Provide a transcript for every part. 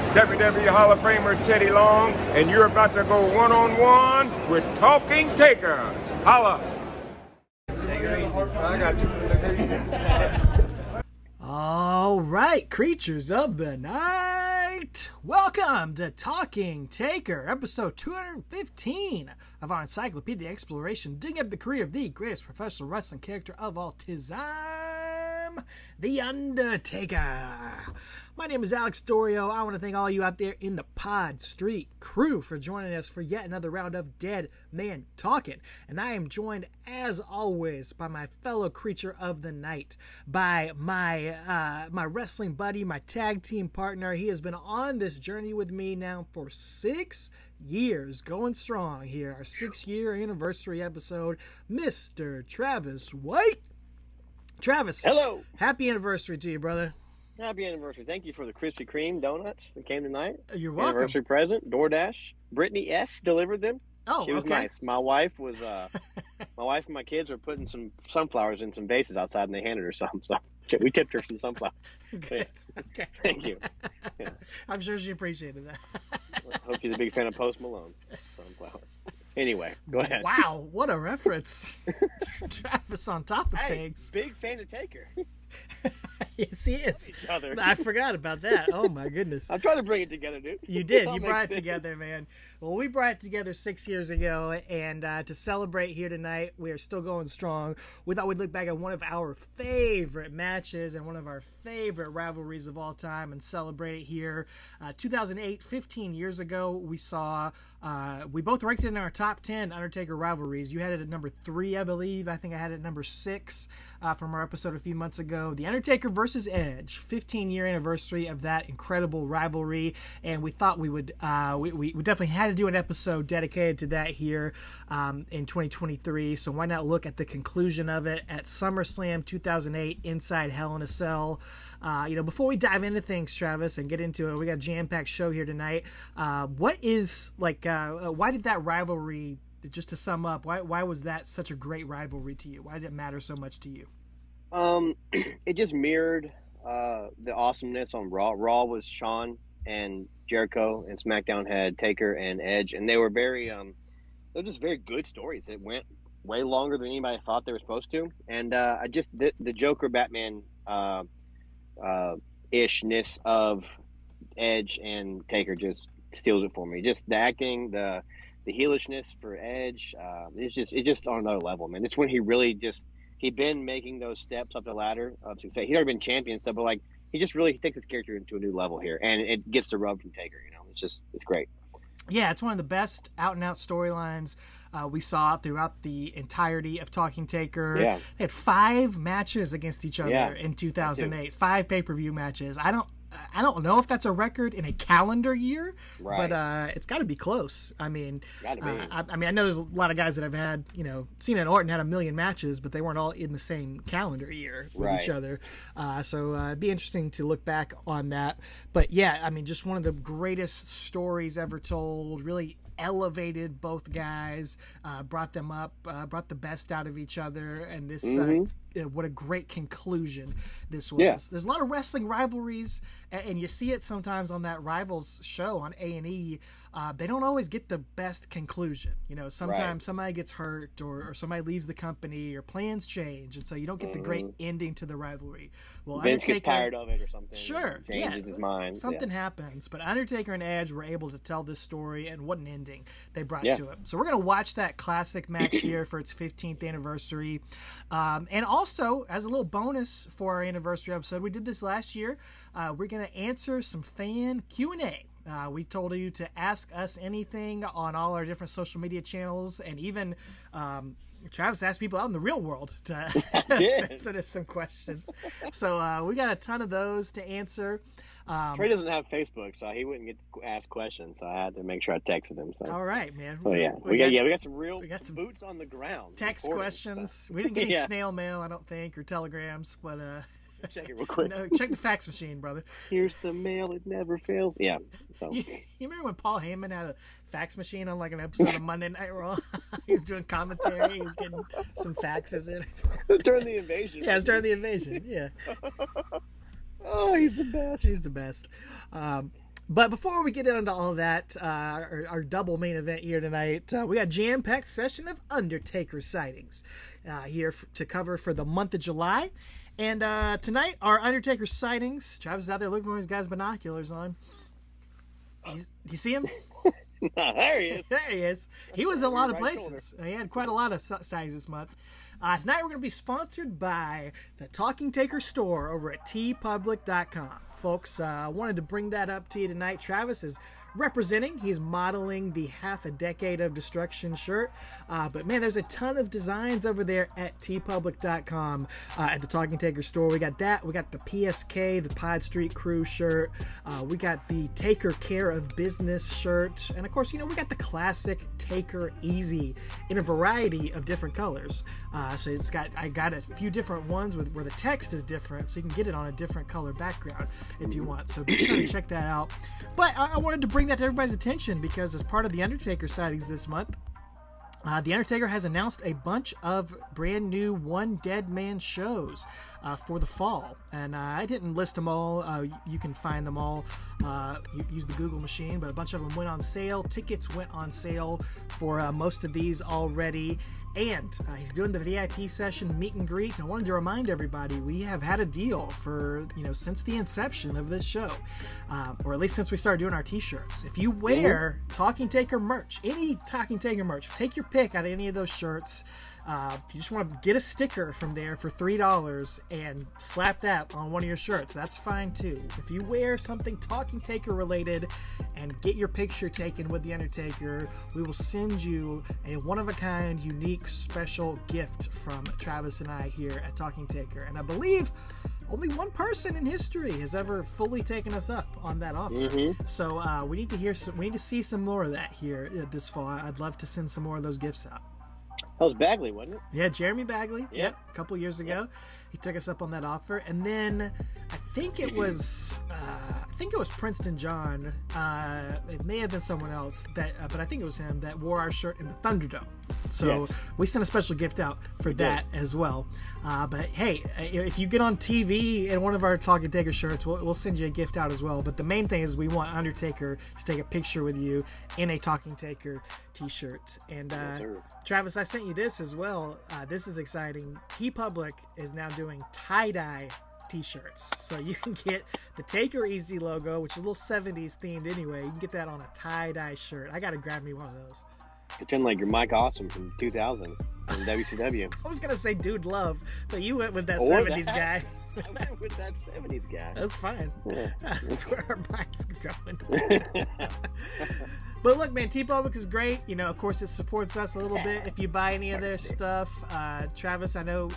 WWE Hall of Famer Teddy Long, and you're about to go one-on-one with Talking Taker. Holla! I got you. All right, creatures of the night, welcome to Talking Taker, episode 215 of our encyclopedia exploration, digging up the career of the greatest professional wrestling character of all time, The Undertaker. My name is Alex Dorio. I want to thank all you out there in the Pod Street Krew for joining us for yet another round of Dead Man Talking. And I am joined, as always, by my fellow creature of the night, by my wrestling buddy, my tag team partner. He has been on this journey with me now for 6 years, going strong here. Our 6-year anniversary episode, Mr. Travis White. Travis, hello. Happy anniversary to you, brother. Happy anniversary. Thank you for the Krispy Kreme donuts that came tonight. You're welcome. Anniversary present, DoorDash. Brittany S. delivered them. Oh, she was okay. nice. My wife was, my wife and my kids were putting some sunflowers in some vases outside, and they handed her some. So we tipped her some sunflowers. Good. Okay. Thank you. Yeah. I'm sure she appreciated that. I hope she's a big fan of Post Malone. Sunflower. Anyway, go ahead. Wow, what a reference. Travis on top of Hey, things. big fan of Taker. Yes, he is. Each other. I forgot about that. Oh, my goodness. I'm trying to bring it together, dude. You did. It all You brought it makes sense. together, man. Well, we brought it together 6 years ago, and to celebrate here tonight, we are still going strong. We thought we'd look back at one of our favorite matches and one of our favorite rivalries of all time and celebrate it here. 2008, 15 years ago, we saw, we both ranked it in our top 10 Undertaker rivalries. You had it at number 3, I believe. I think I had it at number 6 from our episode a few months ago. The Undertaker versus Edge, 15-year anniversary of that incredible rivalry, and we thought we would we definitely had to do an episode dedicated to that here in 2023. So why not look at the conclusion of it at SummerSlam 2008 inside Hell in a Cell. Before we dive into things, Travis, and get into it, we got a jam-packed show here tonight. Why did that rivalry, just to sum up, why was that such a great rivalry to you? Why did it matter so much to you? It just mirrored the awesomeness on Raw. Raw was Shawn and Jericho, and SmackDown had Taker and Edge, and they were they're just very good stories. It went way longer than anybody thought they were supposed to, and the Joker Batman ishness of Edge and Taker just steals it for me. Just the acting, the heelishness for Edge, it's just on another level, man. It's when he really he'd been making those steps up the ladder of success. He'd already been champion and stuff, but like he takes his character into a new level here, and it gets the rub from Taker. It's great. Yeah, it's one of the best out-and-out storylines we saw throughout the entirety of Talking Taker. Yeah. They had 5 matches against each other in 2008. 5 pay-per-view matches. I don't know if that's a record in a calendar year, right. But it's got to be close. I mean, I know there's a lot of guys that have had, Cena and Orton had 1 million matches, but they weren't all in the same calendar year with each other. So it'd be interesting to look back on that. But yeah, I mean, just one of the greatest stories ever told. Really elevated both guys, brought them up, brought the best out of each other, and this what a great conclusion this was. Yeah. There's a lot of wrestling rivalries, and you see it sometimes on that Rivals show on A&E. They don't always get the best conclusion. Sometimes somebody gets hurt or somebody leaves the company or plans change, and so you don't get the great ending to the rivalry. Well, Vince Undertaker gets tired of it or something. Sure, changes his mind. Something happens, but Undertaker and Edge were able to tell this story, and what an ending they brought to it. So we're gonna watch that classic match here for its 15th anniversary, and also as a little bonus for our anniversary episode, we did this last year. We're gonna answer some fan Q&A. We told you to ask us anything on all our different social media channels, and even Travis asked people out in the real world to send us some questions. So we got a ton of those to answer. Trey doesn't have Facebook, so he wouldn't get to ask questions. So I had to make sure I texted him. So. All right, man. Oh yeah, we got some real boots on the ground. Text questions. So. We didn't get any snail mail, I don't think, or telegrams, but check it real quick. No, check the fax machine, brother. Here's the mail; it never fails. Yeah. So. You remember when Paul Heyman had a fax machine on like an episode of Monday Night Raw? He was doing commentary. He was getting some faxes in. During the invasion. Yeah, it was during the invasion. Yeah. Oh, he's the best. He's the best. But before we get into all of that, our double main event here tonight, we got a jam-packed session of Undertaker sightings here to cover for the month of July. And tonight, our Undertaker sightings, Travis is out there looking for his guy's binoculars on. Do you see him? There he is. There he is. He was in a lot of places. He had quite a lot of sightings this month. Tonight we're going to be sponsored by the Talking Taker store over at tpublic.com. Folks, I wanted to bring that up to you tonight. Travis is representing. He's modeling the Half a Decade of Destruction shirt. But man, there's a ton of designs over there at tpublic.com at the Talking Taker store. We got that. We got the P.S.K, the Pod Street Krew shirt. We got the Taker Care of Business shirt. And of course, we got the classic Taker Easy in a variety of different colors. So I got a few different ones where the text is different, so you can get it on a different color background if you want. So be sure to check that out. But I wanted to bring that to everybody's attention because as part of the Undertaker sightings this month, the Undertaker has announced a bunch of brand new One Dead Man shows for the fall. And I didn't list them all. You can find them all. Use the Google machine, but a bunch of them went on sale. Tickets went on sale for most of these already. And he's doing the VIP session meet and greet. I wanted to remind everybody we have had a deal for, since the inception of this show, or at least since we started doing our t-shirts. If you wear Talking Taker merch, any Talking Taker merch, take your pick out of any of those shirts. If you just want to get a sticker from there for $3 and slap that on one of your shirts, that's fine too. If you wear something Talking Taker related and get your picture taken with the Undertaker, we will send you a one-of-a-kind, unique, special gift from Travis and I here at Talking Taker. And I believe only one person in history has ever fully taken us up on that offer. So we need to see some more of that here this fall. I'd love to send some more of those gifts out. That was Bagley, wasn't it? Yeah, Jeremy Bagley. Yep. A couple years ago. Yep. He took us up on that offer. And then I think it was Princeton John. It may have been someone else, but I think it was him that wore our shirt in the Thunderdome. So we sent a special gift out for that as well. But hey, if you get on TV in one of our Talking Taker shirts, we'll send you a gift out as well. But the main thing is we want Undertaker to take a picture with you in a Talking Taker t-shirt. And Travis, I sent you this as well. This is exciting. TeePublic is now doing tie-dye t-shirts, so you can get the Taker Easy logo, which is a little 70s themed anyway. You can get that on a tie-dye shirt. I gotta grab me one of those. Pretend like you're Mike Awesome from 2000 from WCW. I was gonna say Dude Love, but you went with that 70s guy. I went with that 70s guy. That's fine. Yeah. That's where our mind's going. But look, man, TeePublic is great. Of course, it supports us a little bit if you buy any of their stuff. Travis, I know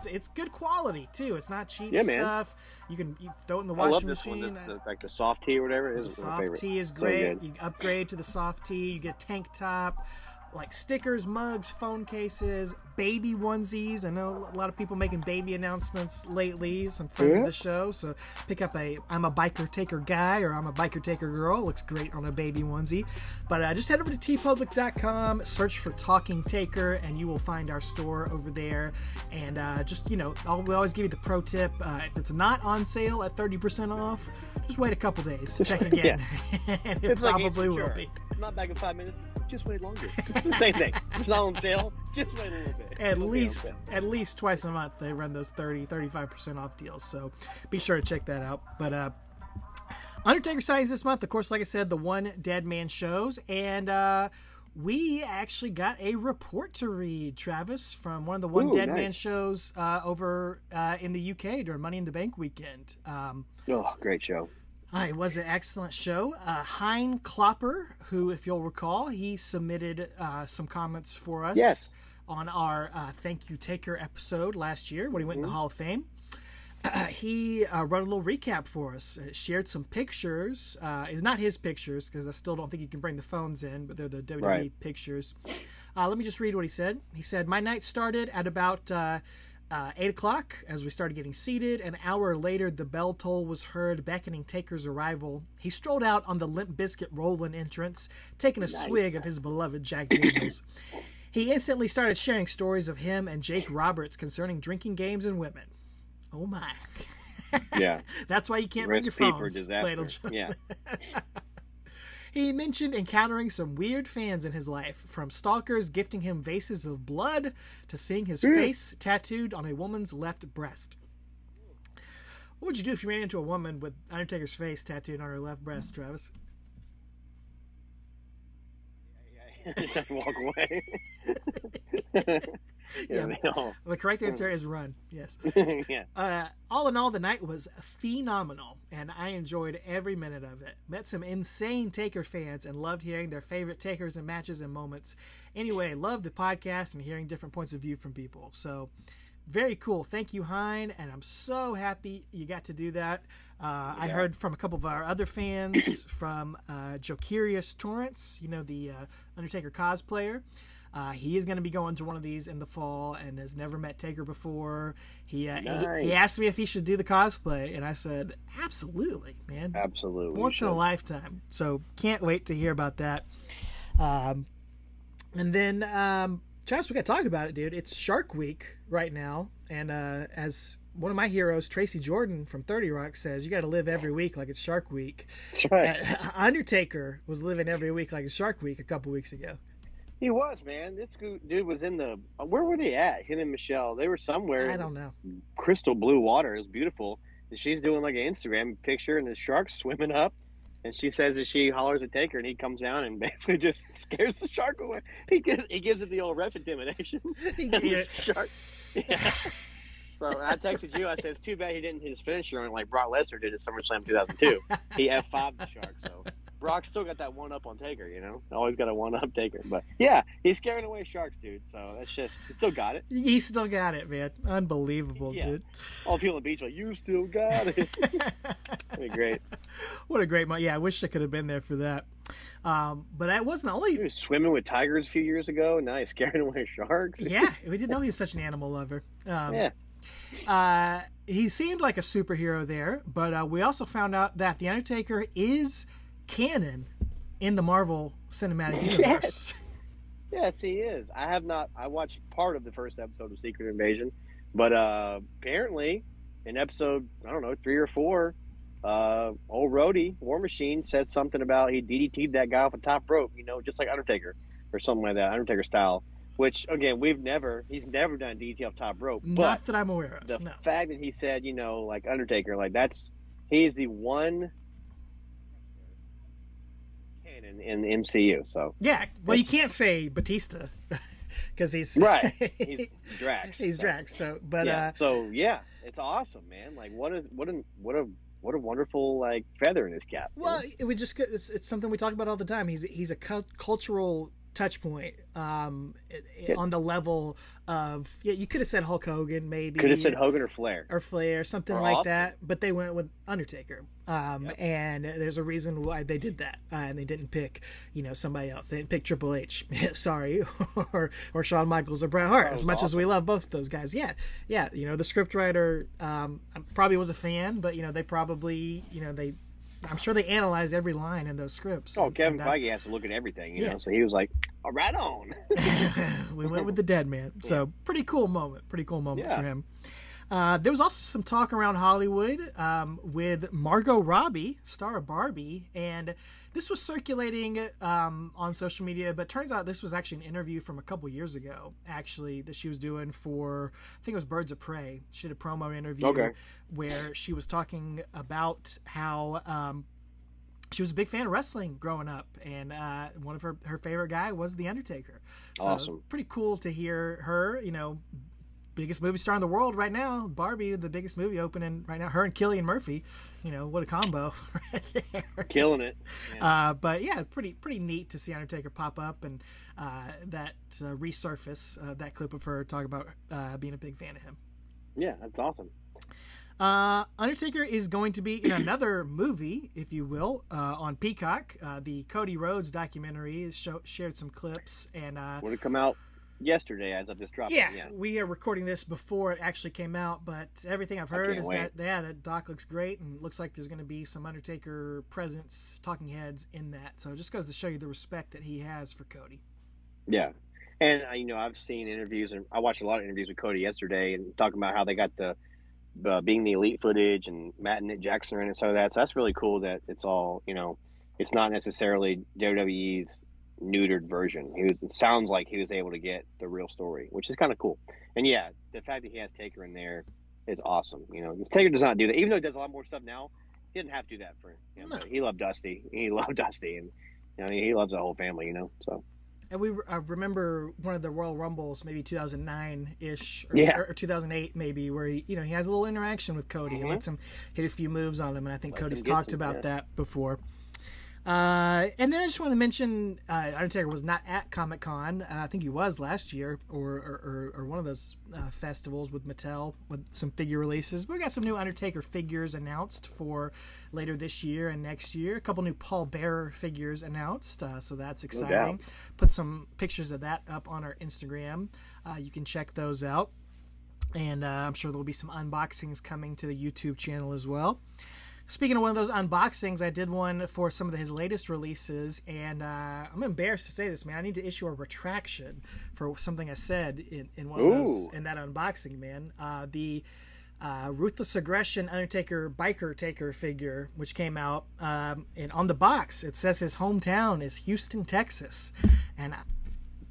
it's good quality too. It's not cheap stuff. You can throw it in the washing machine. I love this one, like the soft tee or whatever. The soft tee is great. So you upgrade to the soft tee. You get a tank top, like stickers, mugs, phone cases, baby onesies. I know a lot of people making baby announcements lately, some friends of the show. So pick up I'm a Biker Taker guy or I'm a Biker Taker girl. It looks great on a baby onesie. But just head over to tpublic.com, search for Talking Taker, and you will find our store over there. And we always give you the pro tip. If it's not on sale at 30% off, just wait a couple days. Check again. And it probably will be. It's not back in 5 minutes. Just wait longer. It's the same thing. It's not on sale. Just wait a little bit. At least twice a month they run those 35% off deals. So be sure to check that out. But Undertaker sightings this month, of course, like I said, the One Dead Man shows, and we actually got a report to read, Travis, from one of the One Dead Man shows over in the UK during Money in the Bank weekend. Great show. It was an excellent show. Hein Klopper, who, if you'll recall, he submitted some comments for us on our Thank You Taker episode last year when he went in the Hall of Fame. He wrote a little recap for us, shared some pictures. It's not his pictures, because I still don't think you can bring the phones in, but they're the WWE pictures. Let me just read what he said. He said, "My night started at about 8 o'clock as we started getting seated. An hour later, the bell toll was heard beckoning Taker's arrival. He strolled out on the Limp Bizkit Rollin' entrance, taking a swig of his beloved Jack Daniels. He instantly started sharing stories of him and Jake Roberts concerning drinking games and women." Oh my. Yeah. That's why you can't bring your Recipe for phones. disaster. Yeah. He mentioned encountering some weird fans in his life, from stalkers gifting him vases of blood to seeing his face tattooed on a woman's left breast. What would you do if you ran into a woman with Undertaker's face tattooed on her left breast, Travis? Just walk away. Yeah, the correct answer is run. Yes. Yeah. All in all, the night was phenomenal, and I enjoyed every minute of it. Met some insane Taker fans and loved hearing their favorite Takers and matches and moments. Anyway, loved the podcast and hearing different points of view from people. So, very cool. Thank you, Hein, and I'm so happy you got to do that. I heard from a couple of our other fans, from Jokerius Torrance, the Undertaker cosplayer. He is going to be going to one of these in the fall and has never met Taker before. He asked me if he should do the cosplay, and I said, absolutely, man. Absolutely. Once in a lifetime. So can't wait to hear about that. And then, Travis, we got to talk about it, dude. It's Shark Week right now. And as one of my heroes, Tracy Jordan from 30 Rock, says, you got to live every week like it's Shark Week. That's right. Undertaker was living every week like it's Shark Week a couple weeks ago. He was, man. This dude was in the... Where were they at? Him and Michelle. They were somewhere. I don't know. Crystal blue water. It was beautiful. And she's doing like an Instagram picture, and the shark's swimming up. And she says that she hollers at Taker, and he comes down and basically just scares the shark away. He gives it the old ref intimidation. Shark. Yeah. So I texted you. I said, it's too bad he didn't hit his finisher on it like Brock Lesnar did at SummerSlam 2002. He F5'd the shark, so... Brock still got that one-up on Taker, Always got a one-up Taker. But, yeah, he's scaring away sharks, dude. So, that's just... He still got it. He still got it, man. Unbelievable, dude. All people on the beach like, you still got it. That'd be great. What a great... Yeah, I wish I could have been there for that. But that wasn't the only... He was swimming with tigers a few years ago. Now he's scaring away sharks. Yeah, we didn't know he was such an animal lover. Yeah. He seemed like a superhero there, but we also found out that The Undertaker is... canon in the Marvel Cinematic Universe. Yes, he is. I watched part of the first episode of Secret Invasion, but apparently in episode, 3 or 4, old Rhodey, War Machine, said something about he DDT'd that guy off a top rope, just like Undertaker or something like that, Undertaker style. Which, again, he's never done DDT off top rope. Not that I'm aware of. The fact that he said, like Undertaker, like he's the one in the MCU. So yeah, well, you can't say Batista because he's right. He's Drax. He's Drax. So, but it's awesome, man. Like what a wonderful like feather in his cap. Well, it's something we talk about all the time. He's a cultural touch point on the level of you could have said Hulk Hogan, maybe could have said Hogan or Flair something like Austin. that, but they went with Undertaker, and there's a reason why they did that, and they didn't pick somebody else. They didn't pick Triple H sorry, or Shawn Michaels or Bret Hart, as much as we love both of those guys. The scriptwriter probably was a fan, but they probably I'm sure they analyze every line in those scripts. Oh, Kevin Feige has to look at everything, so he was like, "All right, on." We went with the dead man. So pretty cool moment for him. There was also some talk around Hollywood with Margot Robbie, star of Barbie, and this was circulating on social media, but turns out this was actually an interview from a couple years ago, actually, that she was doing for, I think it was Birds of Prey. She did a promo interview where she was talking about how she was a big fan of wrestling growing up, and one of her favorite guy was The Undertaker. So awesome. It was pretty cool to hear her, biggest movie star in the world right now, Barbie, the biggest movie opening right now, her and Cillian Murphy, what a combo right there. Killing it. Yeah. But yeah, pretty neat to see Undertaker pop up and that resurface that clip of her talk about being a big fan of him. Yeah, that's awesome. Undertaker is going to be in another movie, if you will, on Peacock. The Cody Rhodes documentary has shared some clips, and would it come out yesterday as of this drop? Yeah, we are recording this before it actually came out, but everything I've heard is that doc looks great, and looks like there's going to be some Undertaker presence, talking heads in that. So it just goes to show you the respect that he has for Cody. Yeah, and I've seen interviews, and I watched a lot of interviews with Cody yesterday, and talking about how they got the Being the Elite footage, and Matt and Nick Jackson are in it, so that's really cool that it's all, it's not necessarily WWE's neutered version. It sounds like he was able to get the real story, which is kind of cool. And yeah, the fact that he has Taker in there is awesome. Taker does not do that, even though he does a lot more stuff now. He didn't have to do that for him. No. He loved Dusty. He loved Dusty, and he loves the whole family. So. And I remember one of the Royal Rumbles, maybe 2009-ish, or 2008 maybe, where he has a little interaction with Cody. He lets him hit a few moves on him, and I think Cody's talked about that before. And then I just want to mention Undertaker was not at Comic-Con. I think he was last year, or one of those festivals with Mattel with some figure releases. But we got some new Undertaker figures announced for later this year and next year. A couple new Paul Bearer figures announced, so that's exciting. Put some pictures of that up on our Instagram. You can check those out. And I'm sure there'll be some unboxings coming to the YouTube channel as well. Speaking of one of those unboxings, I did one for some of his latest releases, and I'm embarrassed to say this, man. I need to issue a retraction for something I said in one of those, in that unboxing, man. The Ruthless Aggression Undertaker Biker Taker figure, which came out, and on the box it says his hometown is Houston, Texas. And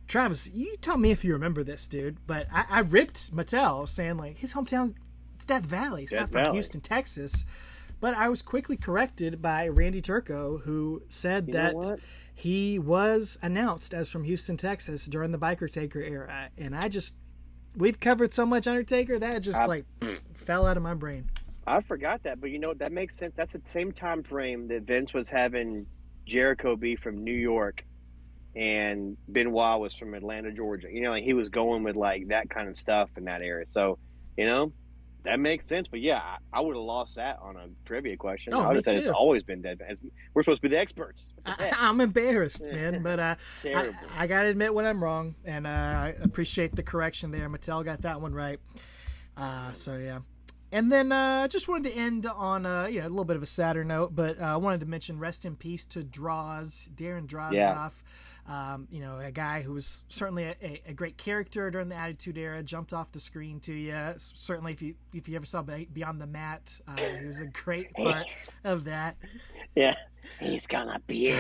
Travis, you tell me if you remember this, dude, but I ripped Mattel saying, like, his hometown, it's Death Valley. It's not from Houston, Texas. But I was quickly corrected by Randy Turco, who said that he was announced as from Houston, Texas during the Biker Taker era. And we've covered so much Undertaker that just fell out of my brain. I forgot that, but that makes sense. That's the same time frame that Vince was having Jericho be from New York and Benoit was from Atlanta, Georgia. He was going with like that kind of stuff in that area. So, that makes sense, but yeah, I would have lost that on a trivia question. I would have said it's always been dead. We're supposed to be the experts. I'm embarrassed, man, but I gotta admit when I'm wrong, and I appreciate the correction there. Mattel got that one right. So yeah, and then I just wanted to end on a little bit of a sadder note, but I wanted to mention rest in peace to Darren Drozdov. Yeah. A guy who was certainly a great character during the Attitude Era, jumped off the screen to you. Certainly, if you ever saw Beyond the Mat, he was a great part of that. Yeah, he's gonna be.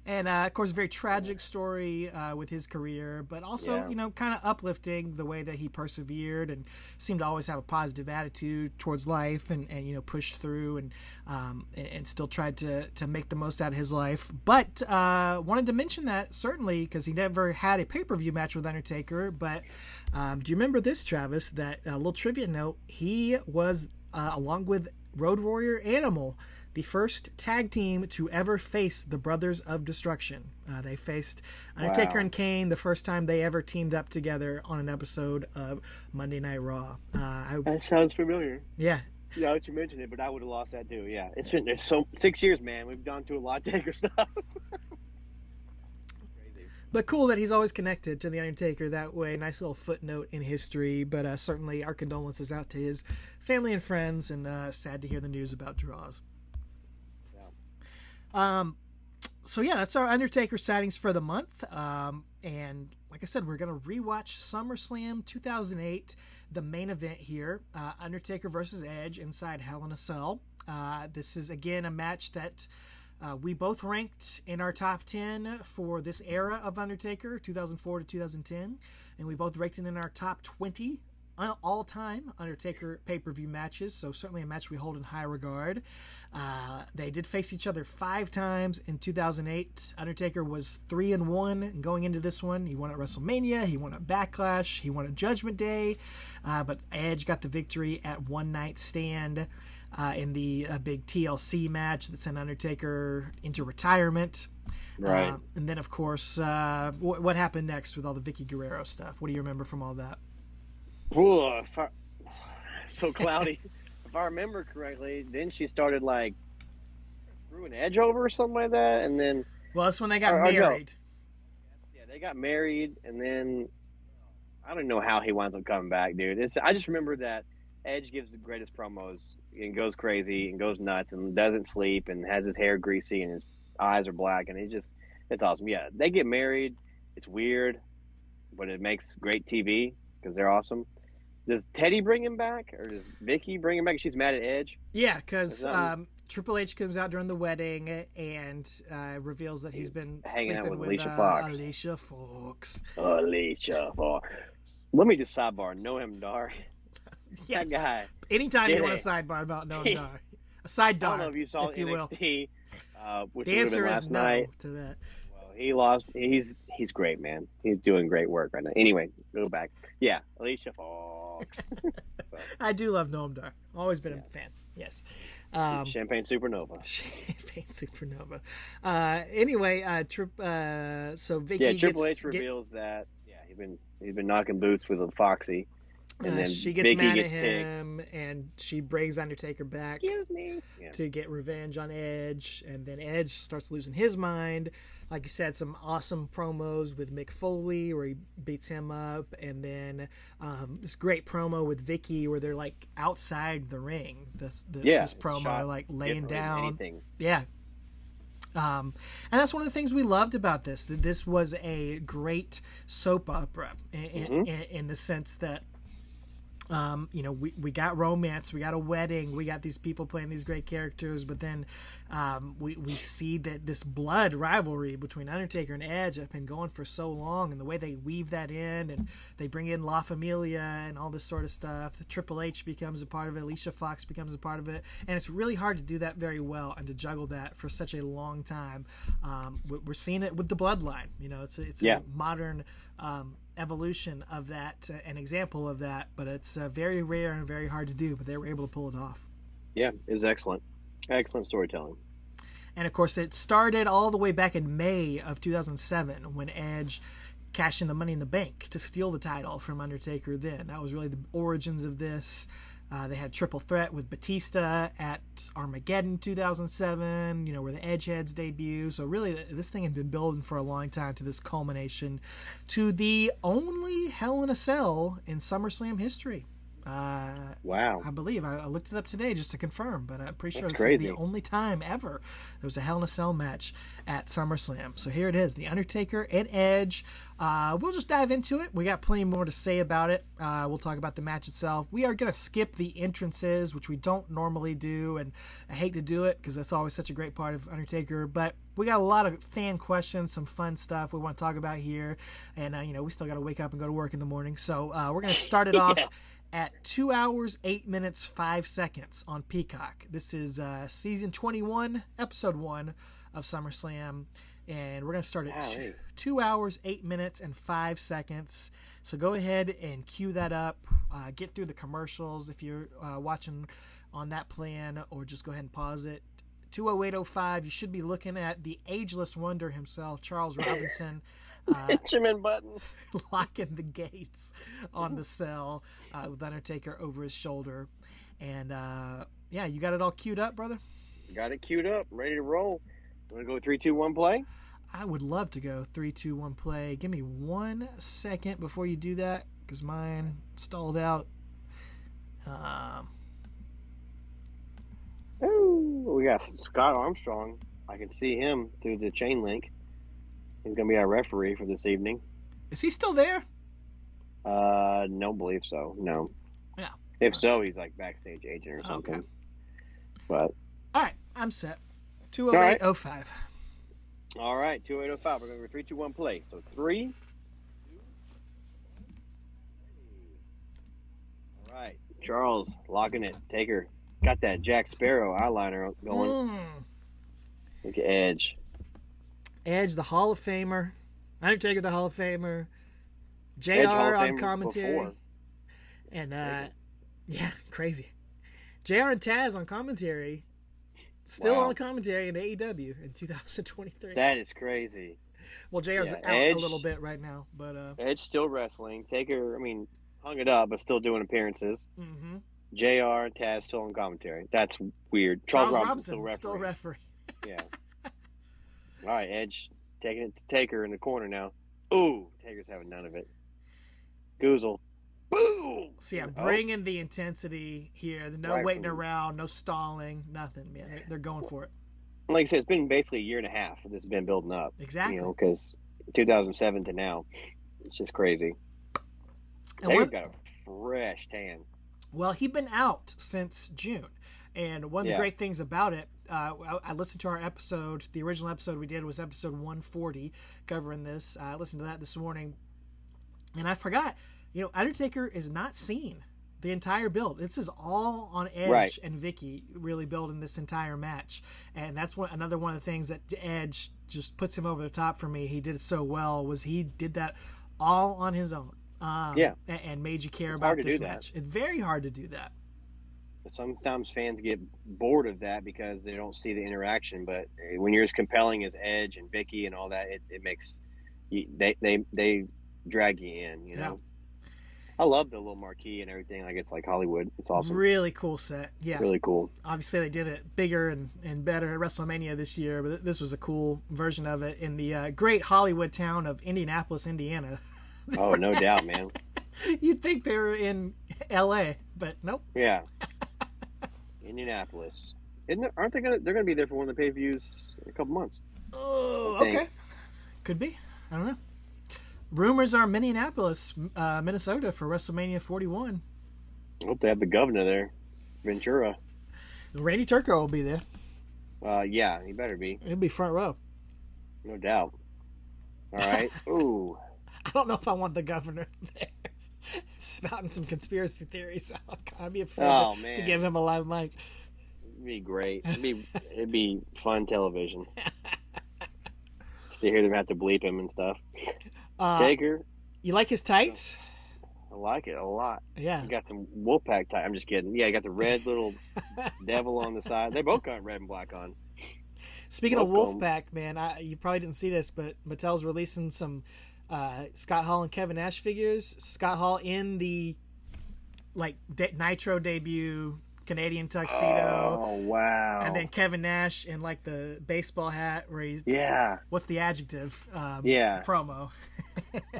And, of course, a very tragic story with his career, but also, kind of uplifting the way that he persevered and seemed to always have a positive attitude towards life and pushed through and still tried to make the most out of his life. But wanted to mention that, certainly, because he never had a pay-per-view match with Undertaker. But do you remember this, Travis, that little trivia note? He was, along with Road Warrior Animal, the first tag team to ever face the Brothers of Destruction. They faced Undertaker and Kane the first time they ever teamed up together on an episode of Monday Night Raw. That sounds familiar. Yeah. Yeah, you mentioned it, but I would have lost that too. Yeah, it's been 6 years, man. We've gone through a lot of Taker stuff. Crazy. But cool that he's always connected to the Undertaker that way. Nice little footnote in history. But certainly our condolences out to his family and friends, and sad to hear the news about Draws. So yeah, that's our Undertaker sightings for the month. And like I said, we're going to rewatch SummerSlam 2008, the main event here, Undertaker versus Edge inside Hell in a Cell. This is again a match that we both ranked in our top 10 for this era of Undertaker, 2004 to 2010. And we both ranked it in our top 20 all-time Undertaker pay-per-view matches, so certainly a match we hold in high regard. They did face each other 5 times in 2008. Undertaker was 3-1 going into this one. He won at WrestleMania, he won at Backlash, he won at Judgment Day, but Edge got the victory at One Night Stand in the big TLC match that sent Undertaker into retirement. Right. And then, of course, what happened next with all the Vicky Guerrero stuff? What do you remember from all that? Ooh, so cloudy. If I remember correctly, then she started like threw an Edge over or something like that, and then that's when they got married. Yeah, they got married, and then I don't know how he winds up coming back, dude. I just remember that Edge gives the greatest promos and goes crazy and goes nuts and doesn't sleep and has his hair greasy and his eyes are black, and it's awesome. Yeah, they get married. It's weird, but it makes great TV because they're awesome. Does Teddy bring him back, or does Vicky bring him back? She's mad at Edge. Yeah, because Triple H comes out during the wedding and reveals that he's been hanging out sleeping with with Alicia Fox. Alicia Fox. Alicia Fox. Let me just sidebar. Know him, Dar. Yes. That guy. Anytime you want a sidebar about Noam Dar. A side Dar, I don't know if you saw if you NXT, which the would have answer been is last no night. to that. Well, he lost. He's great, man. He's doing great work right now. Anyway, go back. Yeah, Alicia Fox. I do love Noam Dar. Always been a fan. Yes. Champagne Supernova. Champagne Supernova. Anyway, so Vicky Triple H reveals that he's been knocking boots with a Foxy. And then she gets Vicky mad gets at him, and she brings Undertaker back to get revenge on Edge. And then Edge starts losing his mind. Like you said, some awesome promos with Mick Foley where he beats him up. And then this great promo with Vicky where they're like outside the ring. This promo, like laying down. Yeah. And that's one of the things we loved about this. That this was a great soap opera in the sense that we got romance, we got a wedding, we got these people playing these great characters, but then we see that this blood rivalry between Undertaker and Edge have been going for so long, and the way they weave that in, and they bring in La Familia and all this sort of stuff. The Triple H becomes a part of it, Alicia Fox becomes a part of it, and it's really hard to do that very well and to juggle that for such a long time. We're seeing it with the Bloodline. It's a modern evolution of that, an example of that, but it's very rare and very hard to do, but they were able to pull it off. Yeah, it was excellent storytelling. And of course it started all the way back in May of 2007 when Edge cashed in the Money in the Bank to steal the title from Undertaker. Then that was really the origins of this. They had Triple Threat with Batista at Armageddon 2007, where the Edgeheads debut. So really, this thing had been building for a long time to this culmination, to the only Hell in a Cell in SummerSlam history. Wow. I believe. I looked it up today just to confirm, but I'm pretty sure That's this crazy. is the only time ever there was a Hell in a Cell match at SummerSlam. So here it is, The Undertaker and Edge. We'll just dive into it. We got plenty more to say about it. We'll talk about the match itself. We are going to skip the entrances, which we don't normally do, and I hate to do it because that's always such a great part of Undertaker, but we got a lot of fan questions, some fun stuff we want to talk about here, and we still got to wake up and go to work in the morning. So we're going to start it off at 2 hours, 8 minutes, 5 seconds on Peacock. This is season 21, episode 1 of SummerSlam, and we're going to start at 2 hours, 8 minutes, and 5 seconds. So go ahead and cue that up. Get through the commercials if you're watching on that plan, or just go ahead and pause it. 20805, you should be looking at the ageless wonder himself, Charles Robinson. Benjamin Button locking the gates on the cell with Undertaker over his shoulder. And you got it all queued up, brother? Got it queued up, ready to roll. Want to go 3, 2, 1 play? I would love to go 3, 2, 1 play. Give me 1 second before you do that, because mine stalled out. We got Scott Armstrong. I can see him through the chain link. He's going to be our referee for this evening. Is he still there? No, believe so. No. Yeah. If so, he's like backstage agent or something. Okay. But all right, I'm set. 20805. All right, 20805. We're going to go 3, 2, 1 play. So 3. 2. All right, Charles locking it. Taker got that Jack Sparrow eyeliner going. Look at Edge. Edge, the Hall of Famer. Undertaker, the Hall of Famer. JR on commentary. Before. And, crazy. JR and Taz on commentary. Still on commentary in AEW in 2023. That is crazy. Well, JR's out a little bit right now. But Edge still wrestling. Taker, hung it up, but still doing appearances. Mm-hmm. JR and Taz still on commentary. That's weird. Charles Robinson still referee. Yeah. All right, Edge taking it to Taker in the corner now. Ooh, Taker's having none of it. Goozle. Boom! So, bringing the intensity here. No waiting around, no stalling, nothing, man. They're going for it. Like I said, it's been basically a year and a half that this has been building up. Exactly. Because 2007 to now, it's just crazy. Taker's got a fresh tan. Well, he'd been out since June. And one of the great things about it, I listened to our episode. The original episode we did was episode 140, covering this. I listened to that this morning. And I forgot, Undertaker is not seen the entire build. This is all on Edge and Vicky really building this entire match. And that's another one of the things that Edge just puts him over the top for me. He did it so well, was he did that all on his own. And made you care about this match. It's very hard to do that. Sometimes fans get bored of that because they don't see the interaction. But when you're as compelling as Edge and Vicky and all that, it makes they drag you in. You know, I love the little marquee and everything. Like it's like Hollywood. It's awesome. Really cool set. Yeah, really cool. Obviously, they did it bigger and better at WrestleMania this year, but this was a cool version of it in the great Hollywood town of Indianapolis, Indiana. Oh, no doubt, man. You'd think they were in L.A., but nope. Yeah. Indianapolis. Aren't they they're gonna be there for one of the pay-per-views in a couple months. Oh, okay. Could be. I don't know. Rumors are Minneapolis, Minnesota for WrestleMania 41. I hope they have the governor there, Ventura. Randy Turco will be there. Yeah, he better be. He'll be front row. No doubt. All right. Ooh. I don't know if I want the governor there spouting some conspiracy theories. I'd be afraid to give him a live mic. It'd be great. It'd be fun television. To hear them have to bleep him and stuff. Taker. You like his tights? I like it a lot. Yeah. He got some Wolfpack tights. I'm just kidding. Yeah, he got the red little devil on the side. They both got red and black on. Speaking of Wolfpack, man, you probably didn't see this, but Mattel's releasing some Scott Hall and Kevin Nash figures. Scott Hall in the Nitro debut Canadian tuxedo. Oh, wow. And then Kevin Nash in the baseball hat where he's what's the adjective? Promo.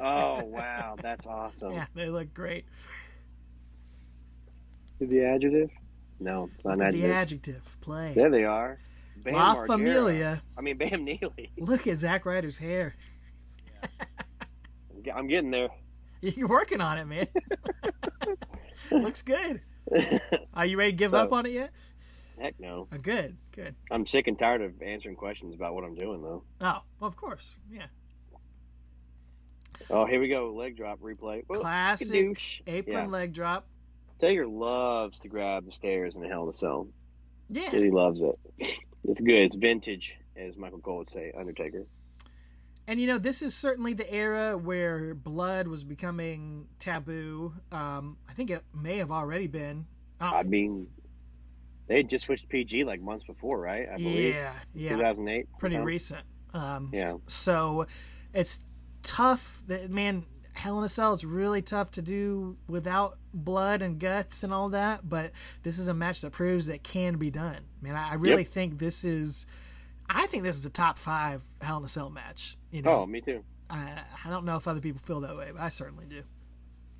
Oh, wow, that's awesome. Yeah, they look great. The adjective? No, it's not an adjective. The adjective. Play. There they are. Bam La Margera. Familia. I mean, Bam Neely. Look at Zack Ryder's hair. I'm getting there. You're working on it, man. Looks good. Are you ready to give up on it yet? Heck no. Good. I'm sick and tired of answering questions about what I'm doing, though. Oh, well, of course. Yeah. Oh, here we go. Leg drop replay. Classic apron leg drop. Taker loves to grab the stairs in the Hell in a Cell. Yeah. He loves it. It's good. It's vintage, as Michael Cole would say, Undertaker. And, this is certainly the era where blood was becoming taboo. I think it may have already been. I mean, they had just switched PG months before, right? I believe. Yeah. 2008. Pretty recent. Yeah. So it's tough. Man, Hell in a Cell is really tough to do without blood and guts and all that. But this is a match that proves that it can be done. Man, I really think this is... I think this is a top 5 Hell in a Cell match. Oh, me too. I don't know if other people feel that way, but I certainly do.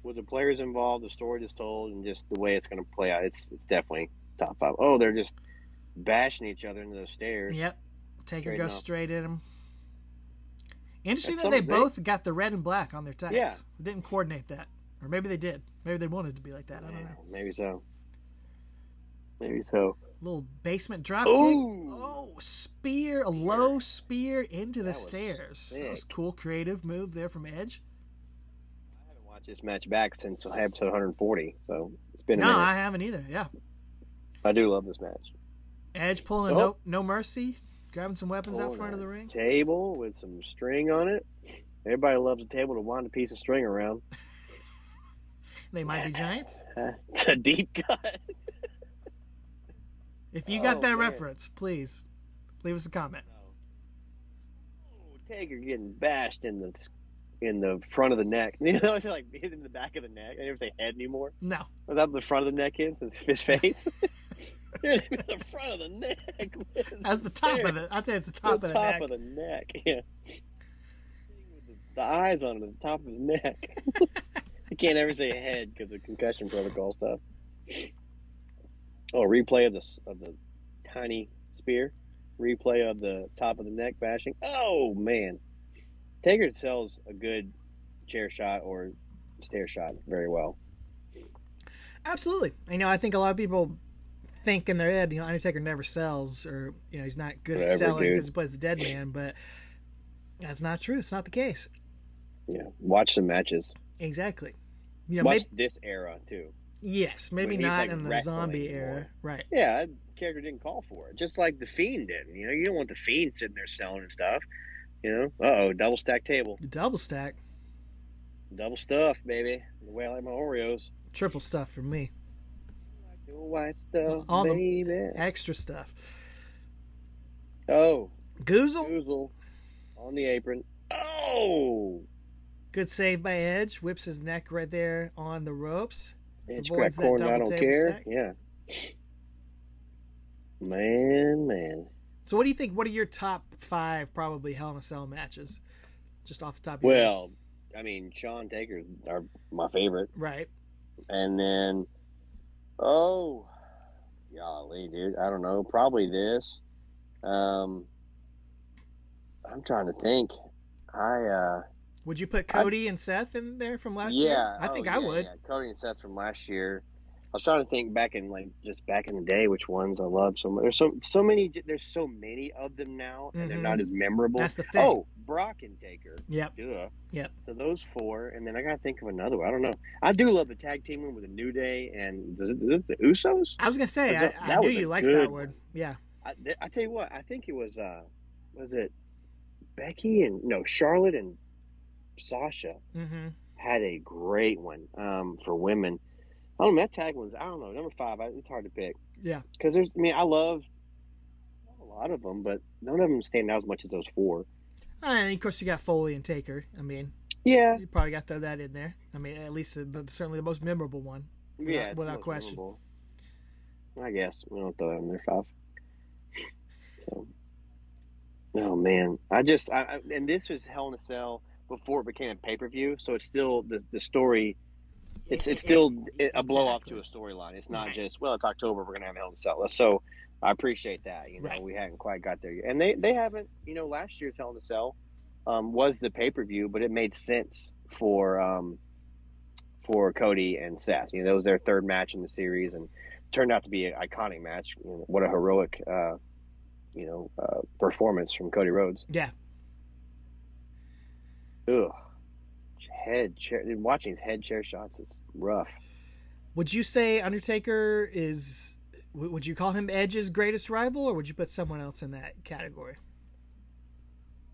With the players involved, the story just told, and just the way it's going to play out, it's definitely top 5. Oh, they're just bashing each other into those stairs. Yep. Taker goes straight at him. Interesting that they both got the red and black on their tights. Yeah. They didn't coordinate that. Or maybe they did. Maybe they wanted to be like that. I don't know. Maybe so. Maybe so. Little basement drop kick. Oh, spear. A low spear into the stairs. That was cool, creative move there from Edge. I haven't watched this match back since episode 140, so it's been a minute. No, I haven't either. Yeah. I do love this match. Edge pulling a no mercy, grabbing some weapons out front of the ring. Table with some string on it. Everybody loves a table to wind a piece of string around. They might be giants. It's a deep cut. If you got that reference, please leave us a comment. Oh, Taker getting bashed in the front of the neck. You know, it's hit in the back of the neck. I never say head anymore. No. Is that the front of the neck is? It's his face. The front of the neck. That's the top of it. I'd say it's the top of the neck. The top of the neck. Yeah. The eyes on it at the top of his neck. You can't ever say head because of concussion protocol stuff. Oh, replay of the tiny spear. Replay of the top of the neck bashing. Oh, man. Taker sells a good chair shot or stair shot very well. Absolutely. I think a lot of people think in their head, Undertaker never sells, or he's not good at selling because he plays the dead man, but that's not true. It's not the case. Yeah, watch some matches. Exactly. Watch this era too. Yes, maybe not in the zombie era, right? Yeah, that character didn't call for it, just like the Fiend didn't. You don't want the Fiend sitting there selling and stuff. Double stack table. Double stack. Double stuff, baby. The way I like my Oreos. Triple stuff for me. The white stuff, all baby. The extra stuff. Oh. Goozle. On the apron. Oh. Good save by Edge. Whips his neck right there on the ropes. Edge crack corner, I don't care. Stack. Yeah. Man. So what do you think? What are your top 5 probably Hell in a Cell matches? Just off the top of your head. Well, Shawn Taker's are my favorite. Right. And then, golly, dude, I don't know. Probably this. I'm trying to think. Would you put Cody and Seth in there from last year? I think I would. Yeah, Cody and Seth from last year. I was trying to think back in the day, which ones I love so much. There's so many. There's so many of them now, and they're not as memorable. That's the thing. Oh, Brock and Taker. Yep. Duh. Yep. So those 4, and then I gotta think of another one. I don't know. I do love the tag team one with the New Day and is it the Usos. I was gonna say I knew you liked that one. Yeah. I tell you what. I think it was it Becky and Charlotte and Sasha had a great one for women. I don't know, that tag one's, I don't know, number 5, it's hard to pick. Yeah. Because I love a lot of them, but none of them stand out as much as those 4. And of course you got Foley and Taker. Yeah. You probably got to throw that in there. At least certainly the most memorable one. Yeah, without question. Memorable. I guess we don't throw that in there 5. So, oh man, and this was Hell in a Cell before it became a pay-per-view, so it's still the story. It's still a blow off to a storyline. It's not just, it's October, we're gonna have Hell in a Cell. So I appreciate that. We hadn't quite got there yet, and they haven't. Last year's Hell in a Cell was the pay-per-view, but it made sense for Cody and Seth. That was their 3rd match in the series, and turned out to be an iconic match. What a heroic performance from Cody Rhodes. Yeah. Ugh. Watching his head chair shots is rough. Would you say Undertaker is? Would you call him Edge's greatest rival, or would you put someone else in that category?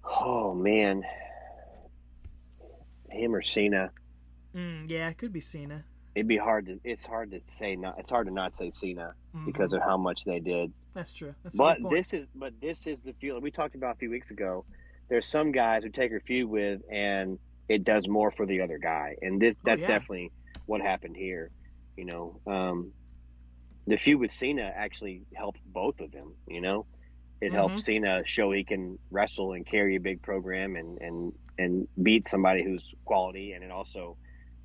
Oh man, him or Cena? Yeah, it could be Cena. It's hard to say not. It's hard to not say Cena because of how much they did. That's true. That's this is the feeling we talked about a few weeks ago. There's some guys who take a feud with and it does more for the other guy, and that's definitely what happened here. The feud with Cena actually helped both of them. It helped Cena show he can wrestle and carry a big program and beat somebody who's quality, and it also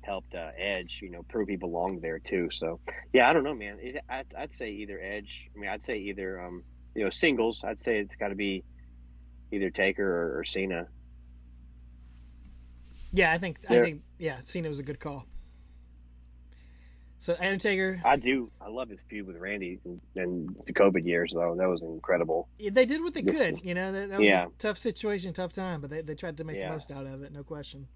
helped Edge, prove he belonged there too. So yeah, I don't know, man. I'd say either Edge. I'd say either singles. I'd say it's got to be either Taker or Cena. Yeah, I think Cena was a good call. So Undertaker, I love his feud with Randy and the COVID years though. That was incredible. They did what they could. That was a tough situation, tough time, but they tried to make the most out of it, no question.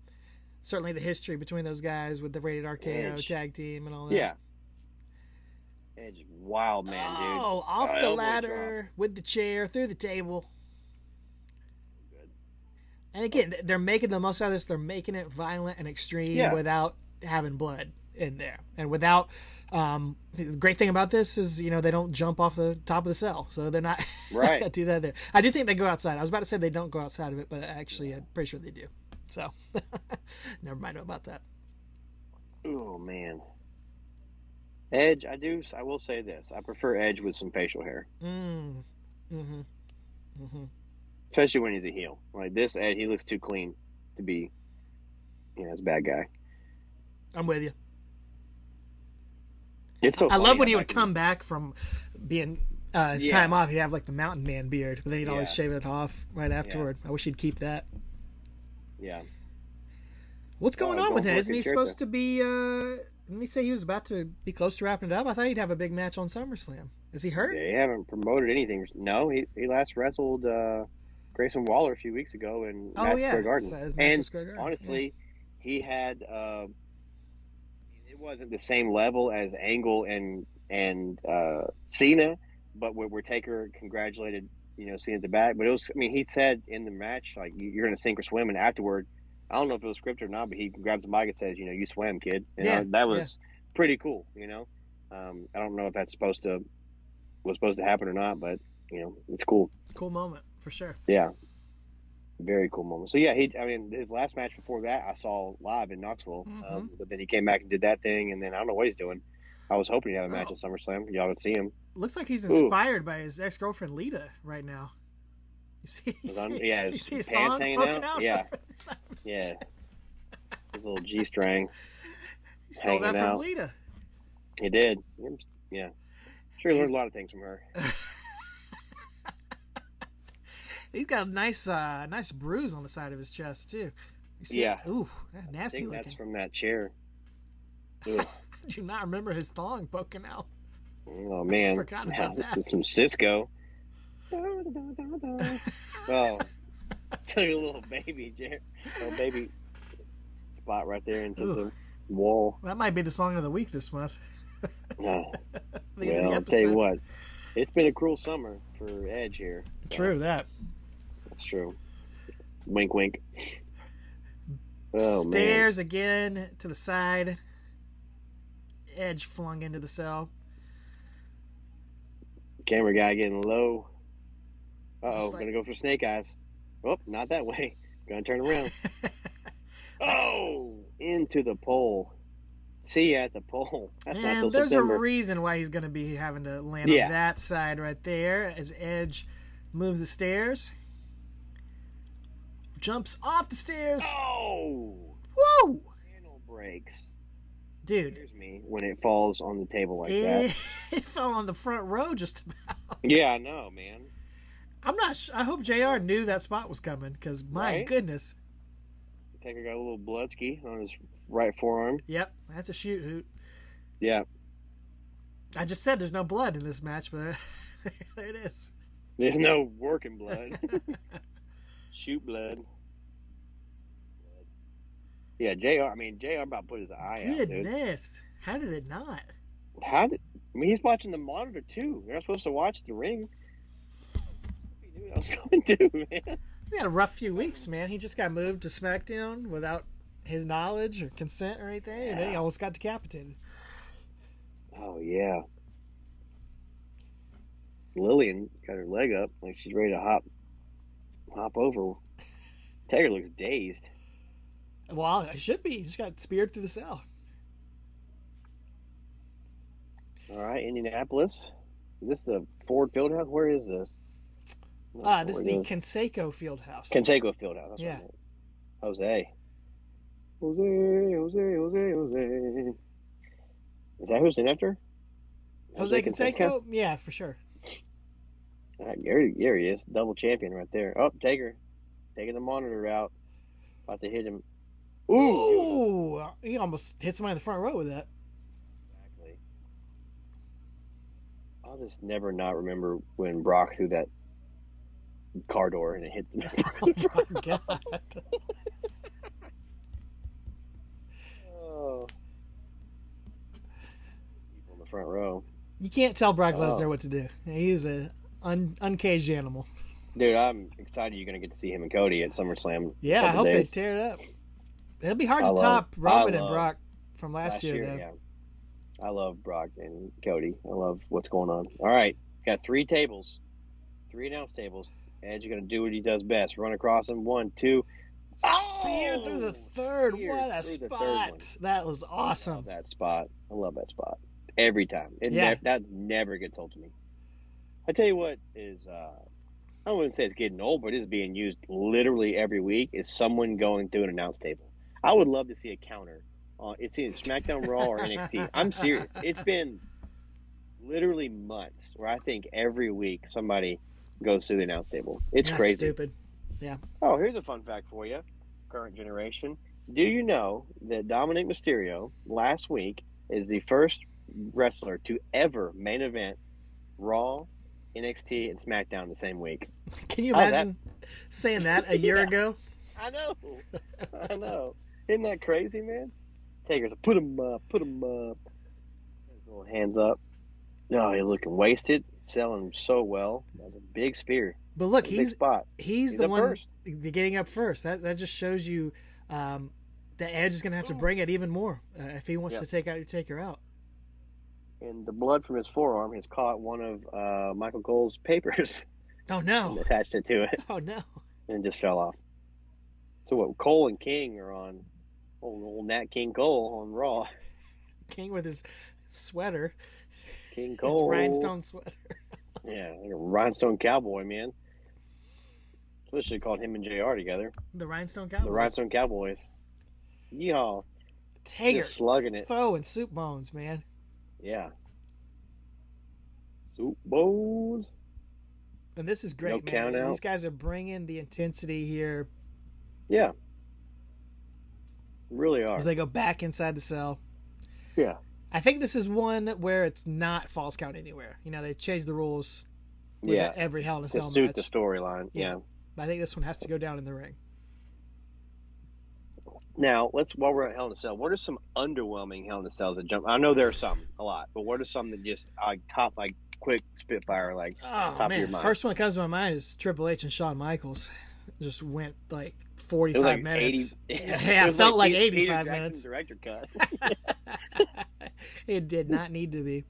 Certainly the history between those guys with the Rated RKO tag team and all that. Yeah. Edge, wild man, dude. Oh, off the ladder with the chair through the table. And again, they're making the most out of this. They're making it violent and extreme without having blood in there. And without, the great thing about this is, they don't jump off the top of the cell. So they're not going to do that there. I do think they go outside. I was about to say they don't go outside of it, but actually I'm pretty sure they do. So, never mind about that. Oh, man. Edge, I will say this. I prefer Edge with some facial hair. Especially when he's a heel. Like this, Ed, he looks too clean to be, as a bad guy. I'm with you. It's so I love when he would come back from being his time off. He'd have like the mountain man beard, but then he'd always shave it off right afterward. I wish he'd keep that. Yeah. What's going on with it? Isn't he supposed to be Didn't he say he was about to be close to wrapping it up? I thought he'd have a big match on SummerSlam. Is he hurt? They haven't promoted anything. No, he last wrestled Grayson Waller a few weeks ago in Madison Square Garden. And honestly, he had it wasn't the same level as Angle and Cena, but where Taker congratulated Cena at the back. But it was, I mean, he said in the match, like, you're going to sink or swim, and afterward, I don't know if it was scripted or not, but he grabs the mic and says, you swam, kid. That was pretty cool. I don't know if that's was supposed to happen or not, but it's cool. Cool moment for sure. Yeah, very cool moment. So yeah, his last match before that I saw live in Knoxville, but then he came back and did that thing, and then I don't know what he's doing. I was hoping he'd have a match at SummerSlam. Y'all would see him. Looks like he's inspired by his ex-girlfriend Lita right now. His pants hanging out. Yeah. His little G-string. He stole that from Lita. He did. Yeah. Sure, he learned a lot of things from her. He's got a nice bruise on the side of his chest too. You see yeah. It? Ooh, that's nasty. I think that's from that chair. Do you not remember his thong poking out? Oh man, I forgot about that. Some Cisco. Oh, took a little baby spot right there into the wall. That might be the song of the week this month. Well, I'll tell you what, it's been a cruel summer for Edge here. True that. That's true. Wink, wink. Oh, Stairs again to the side. Edge flung into the cell. Camera guy getting low. Uh-oh, gonna go for snake eyes. Oh, not that way. Gonna turn around. Into the pole. See you at the pole. That's not till there's September. A reason why he's gonna be having to land on that side right there as Edge moves the stairs. Jumps off the stairs. Oh! Woo! Panel breaks. Dude. Scares me when it falls on the table like that. It fell on the front row just about. Yeah, I know, man. I'm not I hope JR knew that spot was coming, because my goodness. Taker got a little bloodski on his right forearm. Yep, that's a shoot hoot. Yeah. I just said there's no blood in this match, but there it is. There's no working blood. Shoot blood. Yeah, JR about to put his eye out, dude. Goodness. How did it not? He's watching the monitor, too. You're not supposed to watch the ring. He knew what I was going to do, man. He had a rough few weeks, man. He just got moved to SmackDown without his knowledge or consent or anything, and then he almost got decapitated. Oh, yeah. Lillian got her leg up like she's ready to hop over. Taker looks dazed. Well, it should be. He just got speared through the cell. All right, Indianapolis. Is this the Ford Fieldhouse? Where is this? This is the Conseco Fieldhouse. Conseco Fieldhouse. That's yeah. Jose. Is that who's in after? Jose Canseco? Yeah, for sure. All right, there he is. Double champion right there. Oh, Taker. Taking the monitor out. About to hit him. Ooh! He almost hit somebody in the front row with that. Exactly. I'll just never not remember when Brock threw that car door and it hit the Oh, my God. Oh. People in the front row. You can't tell Brock Lesnar what to do. He's an uncaged animal. Dude, I'm excited you're going to get to see him and Cody at SummerSlam. Yeah, I hope they tear it up. It'll be hard to top Roman and Brock from last year, though. Yeah. I love Brock and Cody. I love what's going on. All right, got 3 tables, 3 announce tables. Edge is going to do what he does best. Run across them. 1, 2. Spear through the third. What a spot. That was awesome. I love that spot. I love that spot. Every time. That never gets old to me. I tell you what is, I wouldn't say it's getting old, but it is being used literally every week, is someone going through an announce table. I would love to see a counter. It's in SmackDown, Raw, or NXT. I'm serious. It's been literally months where I think every week somebody goes through the announce table. It's crazy. Stupid. Yeah. Oh, here's a fun fact for you. Current generation. Do you know that Dominic Mysterio last week is the first wrestler to ever main event Raw, NXT, and SmackDown the same week. Can you imagine saying that a year ago? I know. I know. Isn't that crazy, man? Taker's like, put him up. His little hands up. No, he's looking wasted. Selling so well. That's a big spear. But look, he's the one first. Getting up first. That just shows you the Edge is going to have to bring it even more if he wants to take Taker out. And the blood from his forearm has caught one of Michael Cole's papers. Oh, no. And attached it to it. Oh, no. And it just fell off. So what, Cole and King are on old Nat King Cole on Raw. King with his sweater. King Cole. His rhinestone sweater. Yeah, like a rhinestone cowboy, man. So they should have called him and JR together. The Rhinestone Cowboys. The Rhinestone Cowboys. Yeehaw. Taker. Just slugging it. Foe and soup bones, man. Yeah. Soup bones. And this is great, No man. count out. These guys are bringing the intensity here. Yeah. Really are. As they go back inside the cell. Yeah. I think this is one where it's not false count anywhere. You know, they changed the rules with every Hell in a Cell to suit match. the storyline. Yeah. But I think this one has to go down in the ring. Now, while we're at Hell in a Cell, what are some underwhelming Hell in a Cells that jump? I know there are some, a lot, but what are some that just quick spitfire, top of your mind? First one that comes to my mind is Triple H and Shawn Michaels. Just went 45 minutes. 80, yeah, it felt like 85 Peter minutes. Director cut. It did not need to be.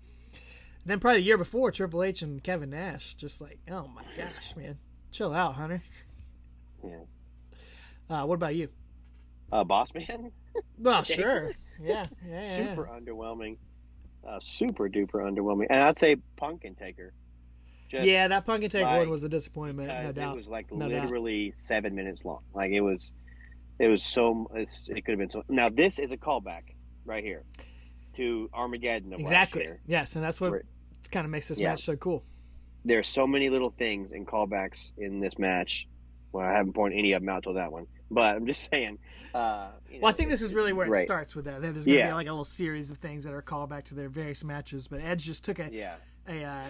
Then probably the year before, Triple H and Kevin Nash. Just oh my gosh, man. Chill out, Hunter. Yeah. What about you? Boss Man? Well, sure. Yeah. Super underwhelming. Super duper underwhelming. And I'd say Punk and Taker. That Punk and Taker one was a disappointment, no doubt. It was no literally 7 minutes long. It could have been so. Now this is a callback right here to Armageddon. Exactly. Yes, and that's what kind of makes this match so cool. There's so many little things and callbacks in this match. Well, I haven't pointed any of them out till that one, but I'm just saying. I think this is really where it starts with that. There's going to be a little series of things that are called back to their various matches, but Edge just took a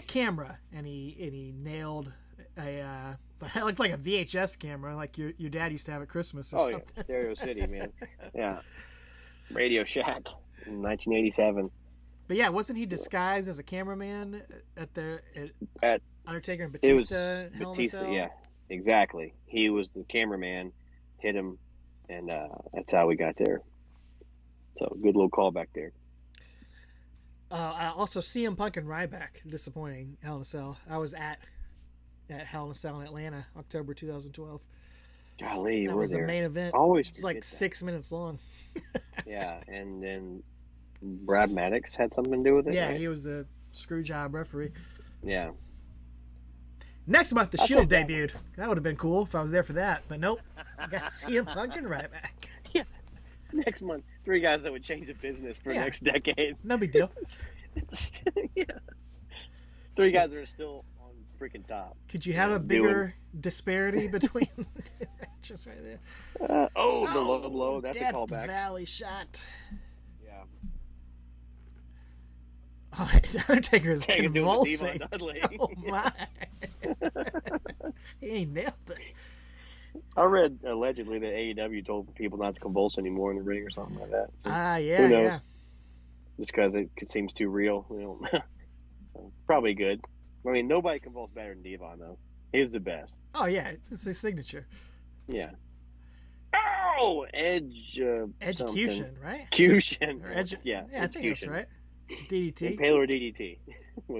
camera and he nailed it looked like a VHS camera, like your dad used to have at Christmas or something. Yeah, Stereo City, man. Yeah, Radio Shack in 1987. But yeah, wasn't he disguised as a cameraman at Undertaker and Batista? Hell in a Cell? Yeah, exactly. He was the cameraman, hit him, and that's how we got there. So good little callback there. Also, CM Punk and Ryback, disappointing Hell in a Cell. I was at Hell in a Cell in Atlanta, October 2012. Golly, that was the main event. Always it was 6 minutes long. Yeah, and then Brad Maddox had something to do with it. Yeah, right? he was the screw job referee. Yeah. Next month, the Shield debuted. That would have been cool if I was there for that, but nope. I got CM Punk and Ryback. Yeah. Next month, 3 guys that would change the business for the next decade. No big deal. Yeah. 3 guys that are still on freaking top. Could you have a bigger disparity between the two matches right there? The low blow. That's a callback. Death Valley shot. Yeah. Oh, Undertaker is convulsing. Oh my! He nailed it. I read allegedly that AEW told people not to convulse anymore in the ring or something like that. So, yeah. who knows? Yeah. Just because it seems too real. Probably good. I mean, nobody convulsed better than Devon, though. He's the best. Oh yeah, it's his signature. Yeah. Oh, Execution, right? Execution. Yeah, I think that's right. DDT. Impaler DDT.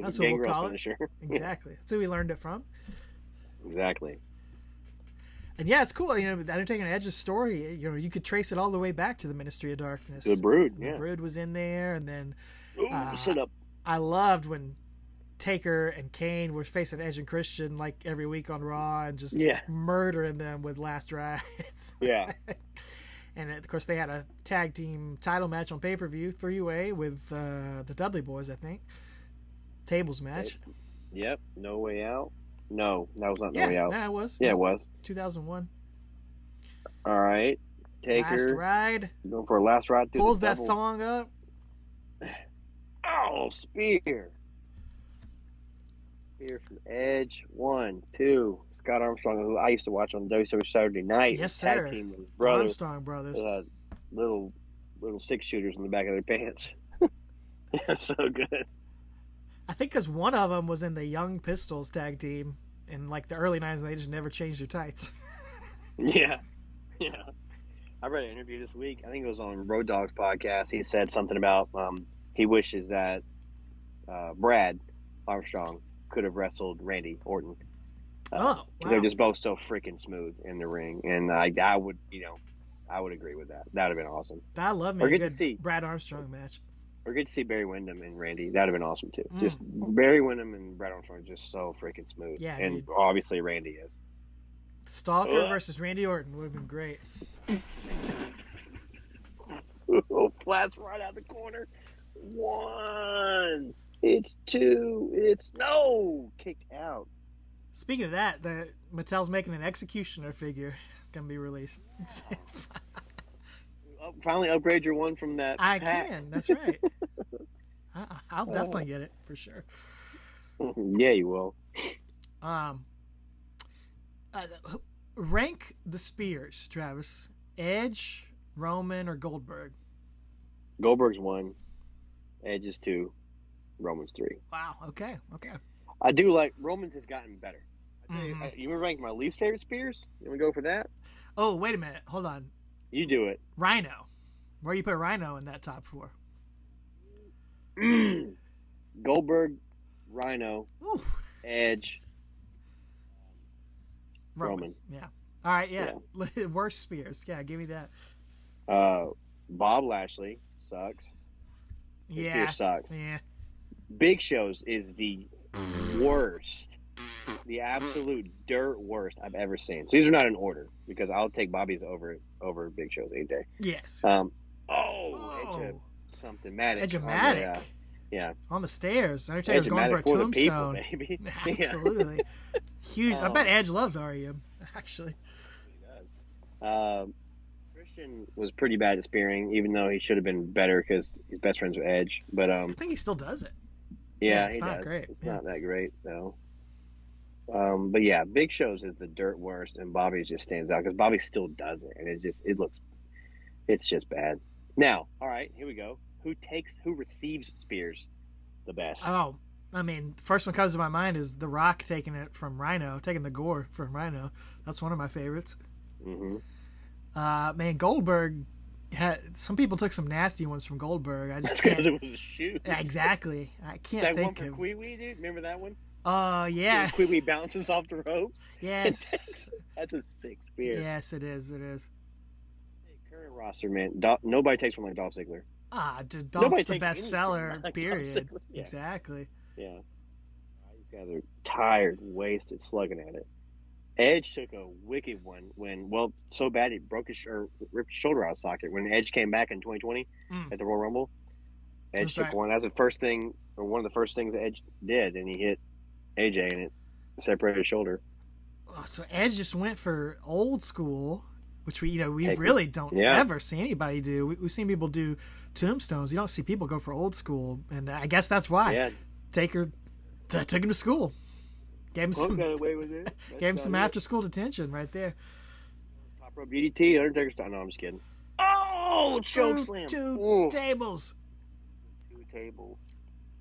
That's what we'll call it. Exactly. That's who we learned it from. Exactly. And yeah, it's cool. Undertaker and Edge's story, you could trace it all the way back to the Ministry of Darkness. The Brood, yeah. The Brood was in there, and then sit up. I loved when Taker and Kane were facing Edge and Christian every week on Raw and just murdering them with last rides. Yeah. And of course, they had a tag team title match on pay-per-view, 3-way with the Dudley Boys, I think. Tables match. Yep. No Way Out. No, that was not No Way Out. Yeah, it was. Yeah, it was. 2001. All right. Taker. Last ride. Going for a last ride. Pulls that thong up. Oh, spear. Spear from Edge. 1, 2. Scott Armstrong, who I used to watch on WCW Saturday Night. Yes, tag sir. team with his brothers. Armstrong brothers. Little 6-shooters in the back of their pants. They're so good. I think because one of them was in the Young Pistols tag team in like the early 90s, and they just never changed their tights. Yeah. I read an interview this week. I think it was on Road Dogg's podcast. He said something about he wishes that Brad Armstrong could have wrestled Randy Orton. Wow. They're just both so freaking smooth in the ring, and I would agree with that. That would have been awesome. I love me a good Brad Armstrong match. Or good to see Barry Windham and Randy. That would have been awesome too. Just Barry Windham and Brad Armstrong are just so freaking smooth. Yeah, and dude. Obviously Randy is. Stalker versus Randy Orton would have been great. Flats right out the corner. 1. It's 2. It's no. Kicked out. Speaking of that, Mattel's making an Executioner figure gonna be released. Finally upgrade your one from that I pack. can. That's right. I'll definitely get it for sure. Yeah, you will. Rank the spears, Travis. Edge, Roman, or Goldberg? Goldberg's 1. Edge is 2. Roman's 3. Wow. Okay. I do like Roman's has gotten better. You want to rank my least favorite spears? You want to go for that? Oh, wait a minute. Hold on. You do it. Rhino. Where do you put Rhino in that top 4? Goldberg, Rhino, Oof. Edge, Roman. Yeah. All right. Yeah. Worst spears. Yeah. Give me that. Bob Lashley sucks. His spear sucks. Yeah. Big Show's is the worst. The absolute dirt worst I've ever seen. So these are not in order because I'll take Bobby's over Big Show's any day. Yes. Edge of something Matic. Edge-o-matic. Yeah. On the stairs. Undertaker's going for a tombstone. People, Absolutely. Huge. I bet Edge loves REM, actually. He does. Christian was pretty bad at spearing, even though he should have been better because he's best friends with Edge. But I think he still does it. Yeah, it's he not does. great. It's not that great, though. But yeah, Big Show's is the dirt worst, and Bobby's just stands out because Bobby still does it, and it's just bad. Now, all right, here we go. Who receives spears the best? Oh, I mean, first one comes to my mind is The Rock taking it from Rhino, taking the gore from Rhino. That's one of my favorites. Man, Goldberg. Some people took some nasty ones from Goldberg. I just can't. Because it was a shoe. Exactly. I can't that think one of. for Kwee-Wee, dude. Remember that one? Yeah. Kwee-Wee bounces off the ropes. Yes. That's a sick spear. Yes, it is. Current roster, man. Nobody takes one like Dolph Ziggler. Dolph's the best seller. Like period. Yeah. Exactly. Yeah. These guys are tired, wasted, slugging at it. Edge took a wicked one so bad he ripped his shoulder out of socket. When Edge came back in 2020 at the Royal Rumble, Edge took one. That's the first thing, or one of the first things that Edge did, and he hit AJ and it separated his shoulder. Oh, so Edge just went for old school, which we really don't ever see anybody do. We've seen people do tombstones. You don't see people go for old school, and I guess that's why. Yeah. Taker took him to school. Gave him some, away with it. gave him some after-school detention right there. Top rope DDT, Undertaker style. No, I'm just kidding. Oh, chokeslam. Two tables. 2 tables.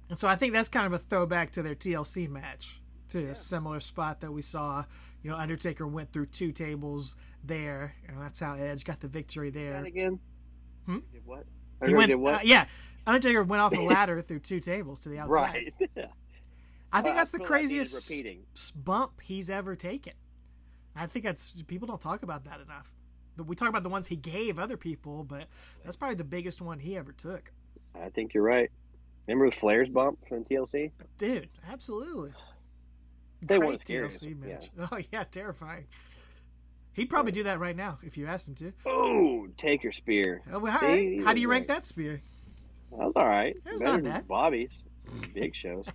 And so I think that's kind of a throwback to their TLC match, too. A similar spot that we saw. Undertaker went through 2 tables there, and that's how Edge got the victory there. That again? Did what? He went, what? Undertaker went off a ladder through 2 tables to the outside. Right. I think that's the craziest bump he's ever taken. I think people don't talk about that enough. We talk about the ones he gave other people, but that's probably the biggest one he ever took. I think you're right. Remember Flair's bump from TLC? Dude, absolutely. They Great weren't scary. TLC match. Yeah. Oh, yeah, terrifying. He'd probably do that right now if you asked him to. Oh, Taker spear. Oh, well, how do you rank that spear? That was all right. It's better not than bad. Bobby's. Big Shows.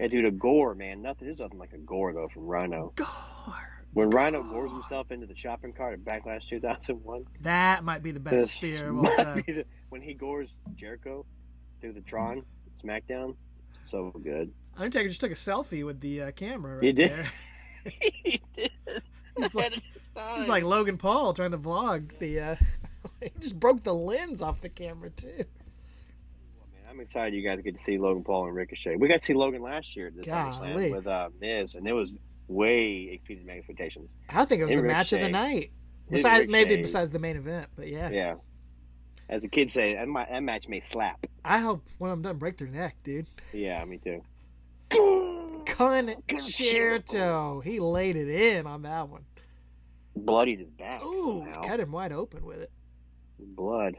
Yeah, dude, a gore, man. There's nothing like a gore, though, from Rhino. Gore. When Rhino gores himself into the shopping cart at Backlash 2001. That might be the best spear of all time. When he gores Jericho through the Tron SmackDown. So good. Undertaker just took a selfie with the camera right He did. there. He did. He's like Logan Paul trying to vlog the. He just broke the lens off the camera too. Man, I'm excited you guys get to see Logan Paul and Ricochet. We got to see Logan last year at this SummerSlam with Miz, and it was way exceeded my expectations. I think it was the match of the night. Besides the main event, but yeah. Yeah. As the kids say, that match may slap. I hope one of them doesn't break their neck, dude. Yeah, me too. Concerto. He laid it in on that one. Bloodied his back. Ooh, somehow. cut him wide open with it. Blood.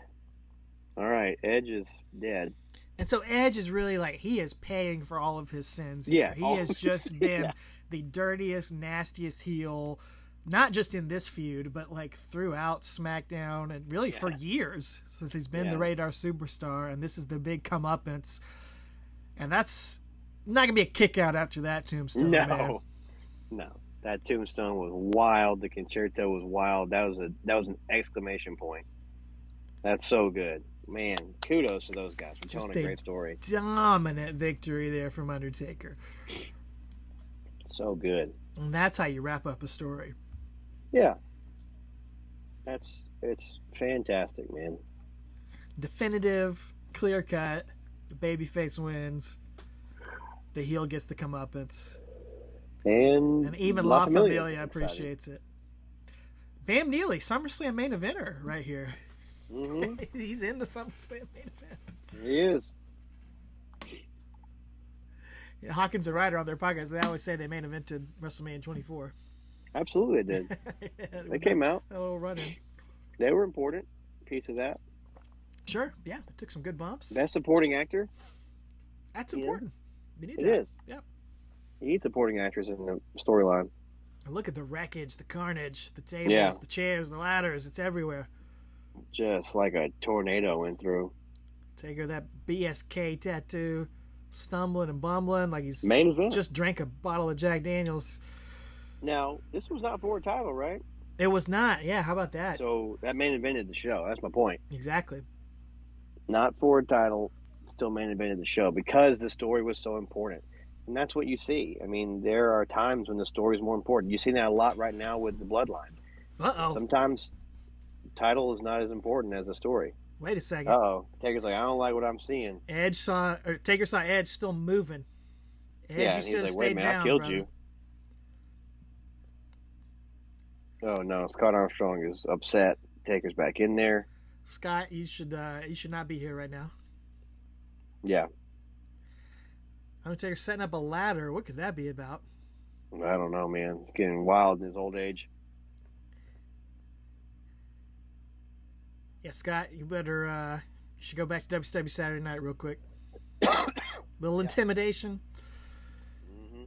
All right, Edge is dead. And so Edge is really like, he is paying for all of his sins. Yeah. He has just been the dirtiest, nastiest heel, not just in this feud, but like throughout SmackDown and really for years since he's been the Radar Superstar. And this is the big comeuppance. And that's not going to be a kick out after that tombstone. No. That tombstone was wild. The concerto was wild. That was an exclamation point. That's so good. Man, kudos to those guys for telling a great story. Dominant victory there from Undertaker. So good. And that's how you wrap up a story. Yeah. It's fantastic, man. Definitive, clear cut. The babyface wins. The heel gets the comeuppance. And even La Familia appreciates it. Bam Neely, SummerSlam main eventer right here. Mm-hmm. He's in the SummerSlam main event. He is. Yeah, Hawkins and Ryder on their podcast, they always say they main evented WrestleMania 24. Absolutely they did. They came out. A little run-in. They were important. Piece of that. Sure, yeah. It took some good bumps. Best supporting actor. That's important. You need it that. Is. Yep. You need supporting actors in the storyline. Look at the wreckage, the carnage, the tables, the chairs, the ladders. It's everywhere. Just like a tornado went through. Taker, that P.S.K. tattoo, stumbling and bumbling like he's main event. Just drank a bottle of Jack Daniels. Now, this was not for a title, right? It was not. Yeah, how about that? So that main evented the show. That's my point. Exactly. Not for a title, still main evented the show because the story was so important. And that's what you see. I mean, there are times when the story is more important. You see that a lot right now with the Bloodline. Uh-oh. Sometimes the title is not as important as the story. Wait a second. Uh-oh. Taker's like, I don't like what I'm seeing. Taker saw Edge still moving. Edge, you should have stayed down, I killed brother. you. Oh, no. Scott Armstrong is upset. Taker's back in there. Scott, you should not be here right now. Yeah. Undertaker setting up a ladder. What could that be about? I don't know, man. He's getting wild in his old age. Yeah, Scott, you better you should go back to WCW Saturday Night real quick. Little intimidation. Mm-hmm.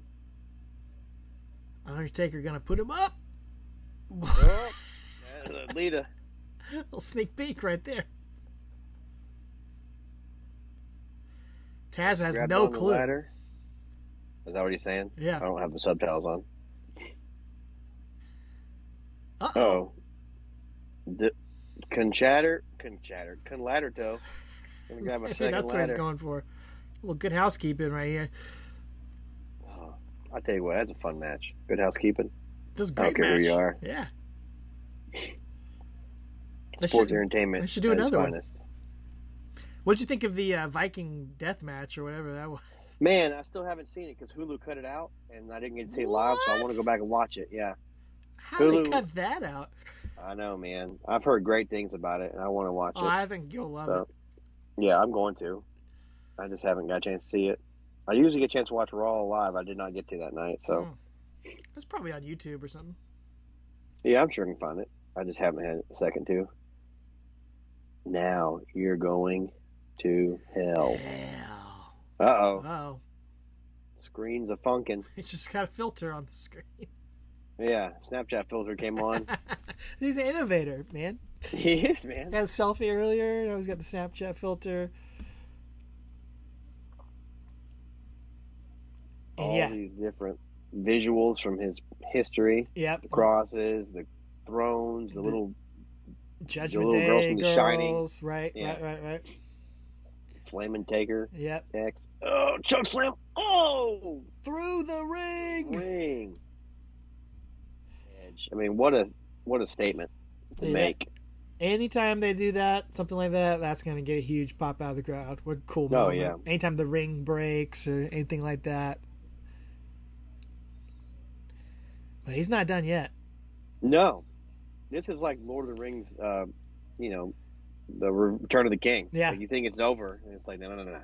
Undertaker gonna put him up. Oh, Lita. Little sneak peek right there. Taz has no clue. Is that what he's saying? Yeah. I don't have the subtitles on. Uh-oh. Conladder toe. Gonna grab a second That's what he's going for. A little good housekeeping right here. Oh, I'll tell you what, that's a fun match. Good housekeeping. This is a great I don't care match. who you are. Yeah. Sports entertainment. They should do another one. Finest. What did you think of the Viking death match or whatever that was? Man, I still haven't seen it because Hulu cut it out, and I didn't get to see it live, so I want to go back and watch it. Yeah. How did they cut that out? I know, man. I've heard great things about it, and I want to watch it. I think you'll love it. Yeah, I'm going to. I just haven't got a chance to see it. I usually get a chance to watch Raw live. I did not get to that night, so. It's probably on YouTube or something. Yeah, I'm sure I can find it. I just haven't had a second to. Now you're going to hell. Uh-oh. Uh-oh. Screen's a funkin'. It's just got a filter on the screen. Yeah, Snapchat filter came on. He's an innovator, man. He is, man. He had a selfie earlier. Now he's got the Snapchat filter. And all these different visuals from his history. Yep. The crosses, the thrones, the little Judgment Day girls from The Shining. Right. Flamin' Taker. Yep. Next. Oh, choke slam. Oh, through the ring. Edge. I mean, what a statement to make. Anytime they do that, something like that, that's going to get a huge pop out of the crowd. What a cool moment. Oh, yeah. Anytime the ring breaks or anything like that. But he's not done yet. No. This is like Lord of the Rings, the Return of the King. Yeah. Like you think it's over, and it's like, no.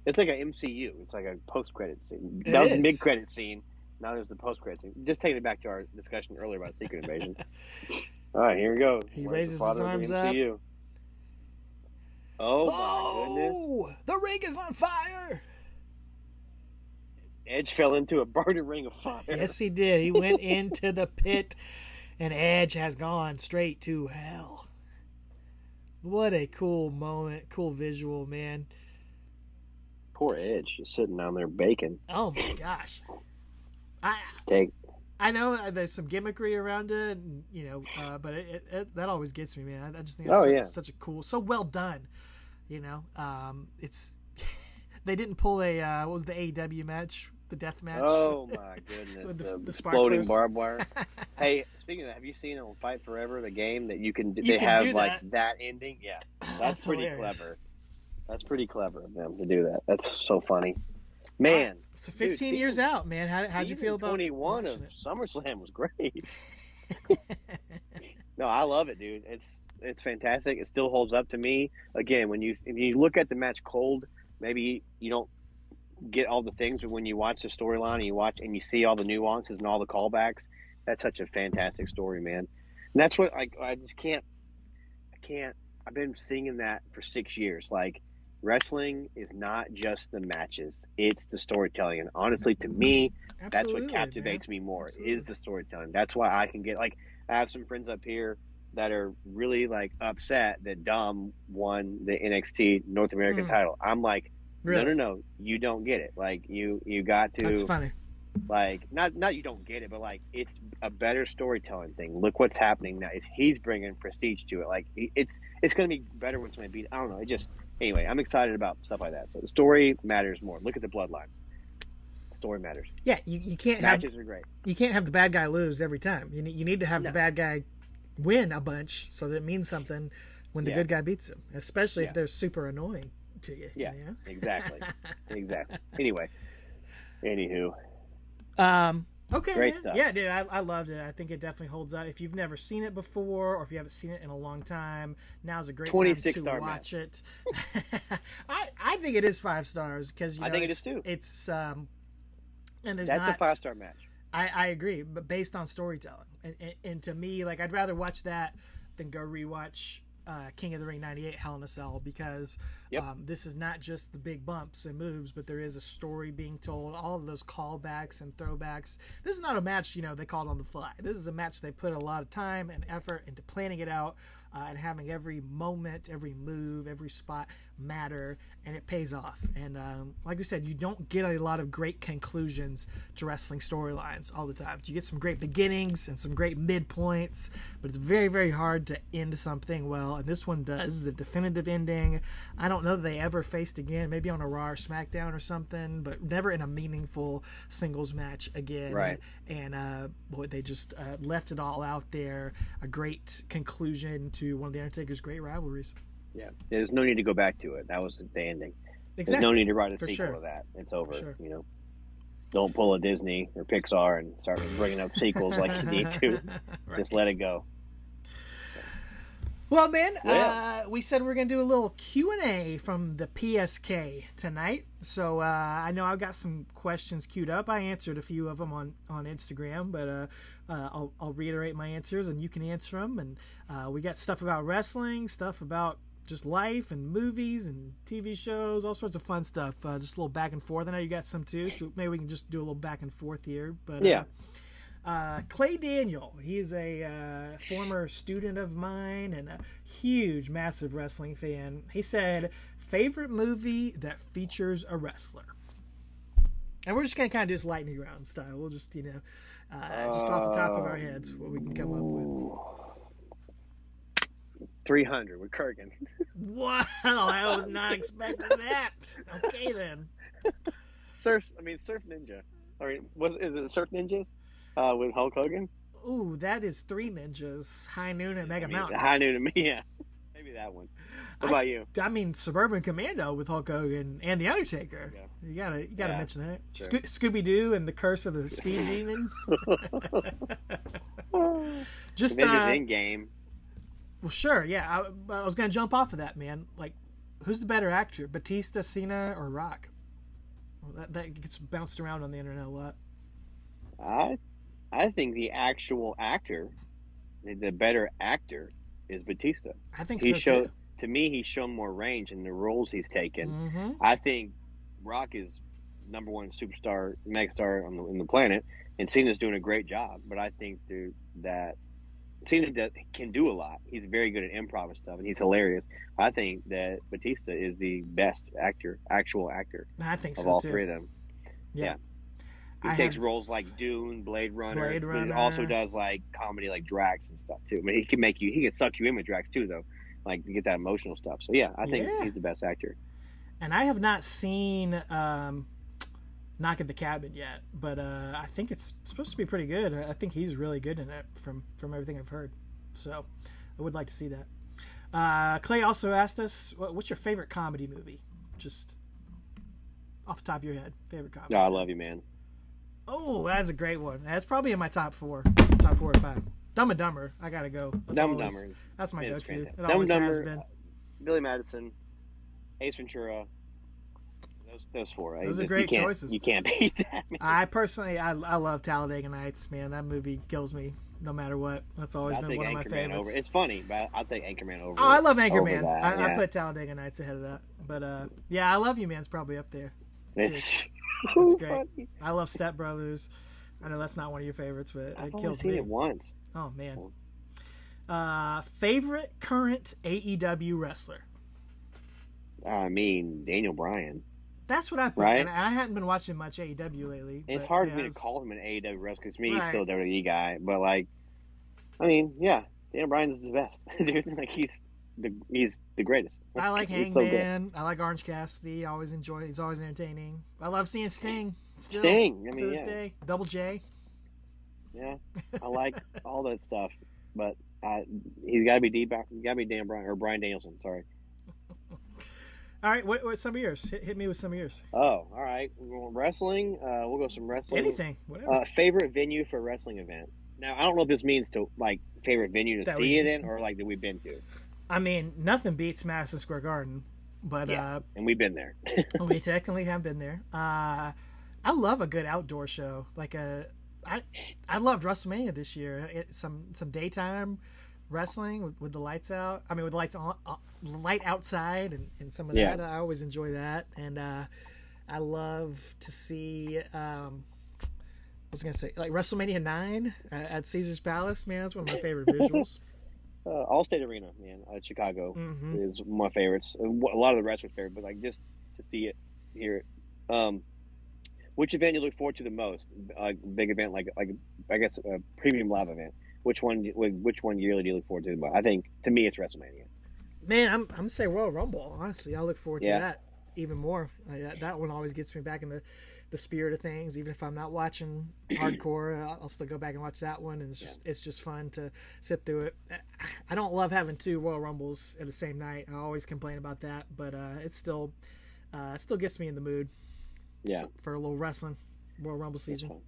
It's like an MCU. It's like a post-credit scene. It That was is. a mid-credit scene. Now there's the post-credit scene. Just taking it back to our discussion earlier about Secret Invasion. All right, here we go. He Where's raises the his father of the arms up. MCU? Oh, my goodness. The ring is on fire. Edge fell into a burning ring of fire. Yes, he did. He went into the pit, and Edge has gone straight to hell. What a cool moment, cool visual, man. Poor Edge, just sitting down there baking. Oh my gosh. I know there's some gimmickry around it, and, but that always gets me, man. I just think it's such a cool, so well done. It's they didn't pull a what was the AEW match, the death match? Oh my goodness, with the exploding exploding barbed wire. Hey, speaking of that, have you seen on Fight Forever, the game that they can have do like that ending? Yeah, that's pretty hilarious. clever. That's pretty clever of them to do that. That's so funny, man. So 15 years out, man. How'd you feel about 21 of SummerSlam was great. No, I love it, dude. It's fantastic. It still holds up to me. Again, if you look at the match cold, maybe you don't get all the things, but when you watch the storyline and you see all the nuances and all the callbacks, that's such a fantastic story, man. And that's what I just can't. I've been singing that for 6 years. Like, wrestling is not just the matches; it's the storytelling. And honestly, to me, that's what captivates me more is the storytelling. That's why I can get I have some friends up here that are really upset that Dom won the NXT North American title. I'm like, really? No, you don't get it. You got to. That's funny. Not you don't get it, but it's a better storytelling thing. Look what's happening now. He's bringing prestige to it. It's going to be better when somebody beat. I don't know. Anyway, I'm excited about stuff like that. So the story matters more. Look at the bloodline. Story matters. Yeah, you can't matches are great. You can't have the bad guy lose every time. You need to have the bad guy win a bunch so that it means something when the good guy beats him, especially if they're super annoying to you. Yeah, exactly. Anyway, anywho. Okay, great man. stuff. Yeah, dude, I loved it. I think it definitely holds up. If you've never seen it before, or if you haven't seen it in a long time, now's a great time to watch it. I think it is 5 stars because I think it is too. It's and there's that's a 5-star match. I agree, but based on storytelling, and to me, I'd rather watch that than go rewatch King of the Ring 98 Hell in a Cell, because this is not just the big bumps and moves, but there is a story being told, all of those callbacks and throwbacks. This is not a match they called on the fly. This is a match they put a lot of time and effort into planning it out and having every moment, every move, every spot matter, and it pays off. And like we said, you don't get a lot of great conclusions to wrestling storylines all the time. You get some great beginnings and some great midpoints, but it's very, very hard to end something well, and this one does. This is a definitive ending. I don't know that they ever faced again, maybe on a Raw or SmackDown or something, but never in a meaningful singles match again. Right. And boy, they just left it all out there. A great conclusion to one of the Undertaker's great rivalries. Yeah, there's no need to go back to it. That was the ending. Exactly. There's no need to write a For sequel sure. to that. It's over. Sure. Don't pull a Disney or Pixar and start bringing up sequels like you need to. Right. Just let it go. Well, man, we said we're going to do a little Q&A from the P.S.K. tonight. So I know I've got some questions queued up. I answered a few of them on Instagram, but I'll reiterate my answers, and you can answer them. And we got stuff about wrestling, stuff about just life and movies and TV shows, all sorts of fun stuff. Just a little back and forth. I know you got some too, so maybe we can just do a little back and forth here. But Clay Daniel, he's a former student of mine and a huge, massive wrestling fan. He said, favorite movie that features a wrestler. And we're just going to kind of just lightning round style. We'll just, just off the top of our heads, what we can come up with. 300 with Kurgan. Wow, I was not expecting that. Okay, then. Surf Ninja. I mean, is it Surf Ninjas with Hulk Hogan? Ooh, that is Three Ninjas, High Noon and Mega Mountain. High Noon and me, yeah. Maybe that one. What about you? I mean, Suburban Commando with Hulk Hogan and the Undertaker. Yeah. You gotta mention that. Sure. Scooby Doo and the Curse of the Speed Demon. Just Avengers Endgame. Well, sure, yeah. I was gonna jump off of that, man. Like, who's the better actor, Batista, Cena, or Rock? Well, that gets bounced around on the internet a lot. I think the actual actor, the better actor, is Batista. I think so too. To me, he's shown more range in the roles he's taken. Mm-hmm. I think Rock is number one superstar, megastar on the planet, and Cena's doing a great job. But I think that Cena can do a lot. He's very good at improv and stuff, and he's hilarious. I think that Batista is the best actual actor. I think so of all too. Three of them. Yeah. He takes roles like Dune, Blade Runner. But he also does like comedy like Drax and stuff too. I mean, he can suck you in with Drax too, though, like to get that emotional stuff. So yeah, I think he's the best actor. And I have not seen Knock at the Cabin yet, but I think it's supposed to be pretty good. I think he's really good in it from everything I've heard. So I would like to see that. Clay also asked us, what's your favorite comedy movie? Just off the top of your head, favorite comedy. No, I Love You, Man. Oh, that's a great one. That's probably in my top four or five. Dumb and Dumber, I gotta go. Dumb and Dumber. That's my go-to. Dumb and Dumber, Billy Madison, Ace Ventura. Those four. Right? Those are great choices. You can't beat that. Man. I personally, I love Talladega Nights, man. That movie kills me no matter what. That's always been one of my favorites. It's funny, but I'll take Anchorman over. Oh, I love Anchorman. I put Talladega Nights ahead of that. But yeah, I Love You, Man's probably up there. It's great. Funny. I love Step Brothers. I know that's not one of your favorites, but it kills me. I've only seen it once. Oh man. Favorite current AEW wrestler? I mean, Daniel Bryan. That's what I put. Right? And I hadn't been watching much AEW lately. It's hard for me to call him an AEW wrestler because me, he's still a WWE guy. But like, I mean, yeah, Daniel Bryan is the best, dude. Like he's the greatest. I like Hangman. I like Orange Cassidy. He's always entertaining. I love seeing Sting. Still, Sting. I mean, to this day. Double J. Yeah, I like all that stuff, but he's got to be Dan Bryan or Bryan Danielson. Sorry. All right, what's some of yours? Hit me with some of yours. Oh, all right. We're going wrestling. We'll go some wrestling. Anything, whatever. Favorite venue for a wrestling event. Now, I don't know if this means to like favorite venue to see it in or like that we've been to. I mean, nothing beats Madison Square Garden, but and we've been there. We technically have been there. I love a good outdoor show. Like I loved WrestleMania this year. Some daytime wrestling with the lights out. I mean, with the lights on, light outside, and some of that. I always enjoy that, and I love to see. I was gonna say like WrestleMania 9 at Caesar's Palace. Man, that's one of my favorite visuals. Allstate Arena, man, Chicago is one of my favorites. A lot of the rest were favorite, but like just to see it, hear it. Which event you look forward to the most? Big event, like I guess a premium live event. Which one yearly do you look forward to? I think to me it's WrestleMania. Man, I'm gonna say Royal Rumble. Honestly, I look forward to that even more. That one always gets me back in the spirit of things. Even if I'm not watching hardcore, I'll still go back and watch that one. And it's just fun to sit through it. I don't love having two Royal Rumbles at the same night. I always complain about that, but it still gets me in the mood. Yeah, for a little wrestling, Royal Rumble season.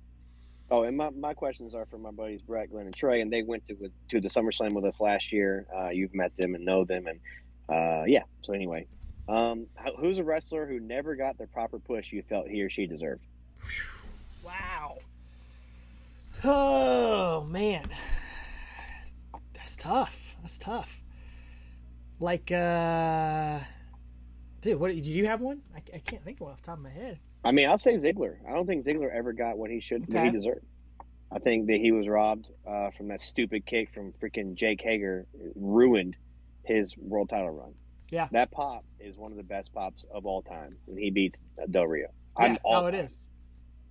Oh, and my questions are for my buddies Brett, Glenn, and Trey, and they went to the SummerSlam with us last year. You've met them and know them, and yeah. So anyway, who's a wrestler who never got the proper push you felt he or she deserved? Wow. Oh man, that's tough. Like, dude, do you have one? I can't think of one off the top of my head. I mean, I'll say Ziggler. I don't think Ziggler ever got what he deserved. I think that he was robbed from that stupid kick from freaking Jake Hager. It ruined his world title run. Yeah. That pop is one of the best pops of all time when he beats Del Rio. Yeah, it is.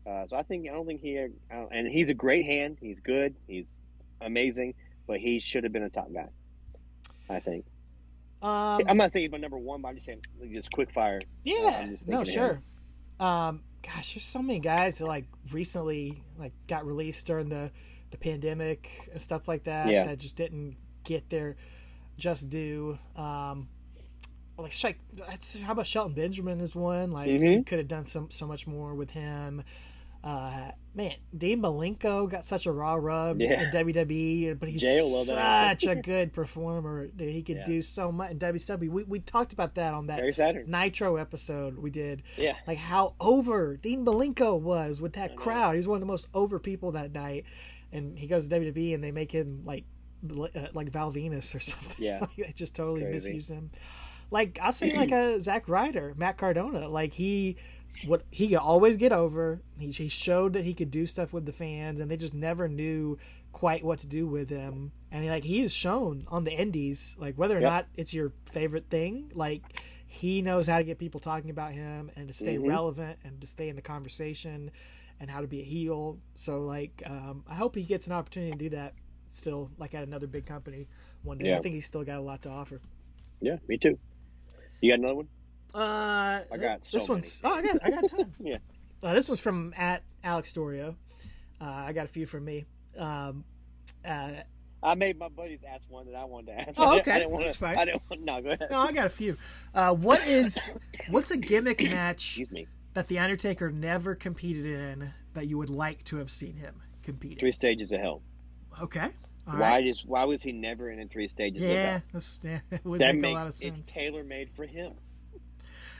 So I don't think and he's a great hand. He's good. He's amazing, but he should have been a top guy, I think. I'm not saying he's my number one, but I'm just saying just quick fire. Yeah, no, sure. Gosh, there's so many guys that like recently like got released during the pandemic and stuff like that that just didn't get their just due. Like how about Shelton Benjamin is one? Like he could have done so much more with him. Man, Dean Malenko got such a raw rub in WWE, but he's such a good performer. Dude, he could do so much in WCW. We talked about that on that Nitro episode we did. Yeah, like how over Dean Malenko was with that crowd. He was one of the most over people that night, and he goes to WWE and they make him like Val Venus or something. Yeah, like, they just totally misuse him. Like I'll say like a Zack Ryder, Matt Cardona, like he could always get over. He showed that he could do stuff with the fans, and they just never knew quite what to do with him. And he has shown on the indies, like whether or not it's your favorite thing, like he knows how to get people talking about him and to stay relevant and to stay in the conversation and how to be a heel. So like I hope he gets an opportunity to do that still, like at another big company one day. I think he's still got a lot to offer. Yeah, me too. You got another one? I got so many. I got a ton. Yeah. This one's from @AlexDorio. I got a few from me. I made my buddies ask one that I wanted to ask. Oh, okay. That's fine. No, go ahead. No, I got a few. What's a gimmick match that The Undertaker never competed in that you would like to have seen him compete in? 3 Stages of Hell. Okay. Why was he never in 3 Stages of Hell? That would make a lot of sense. It's tailor-made for him.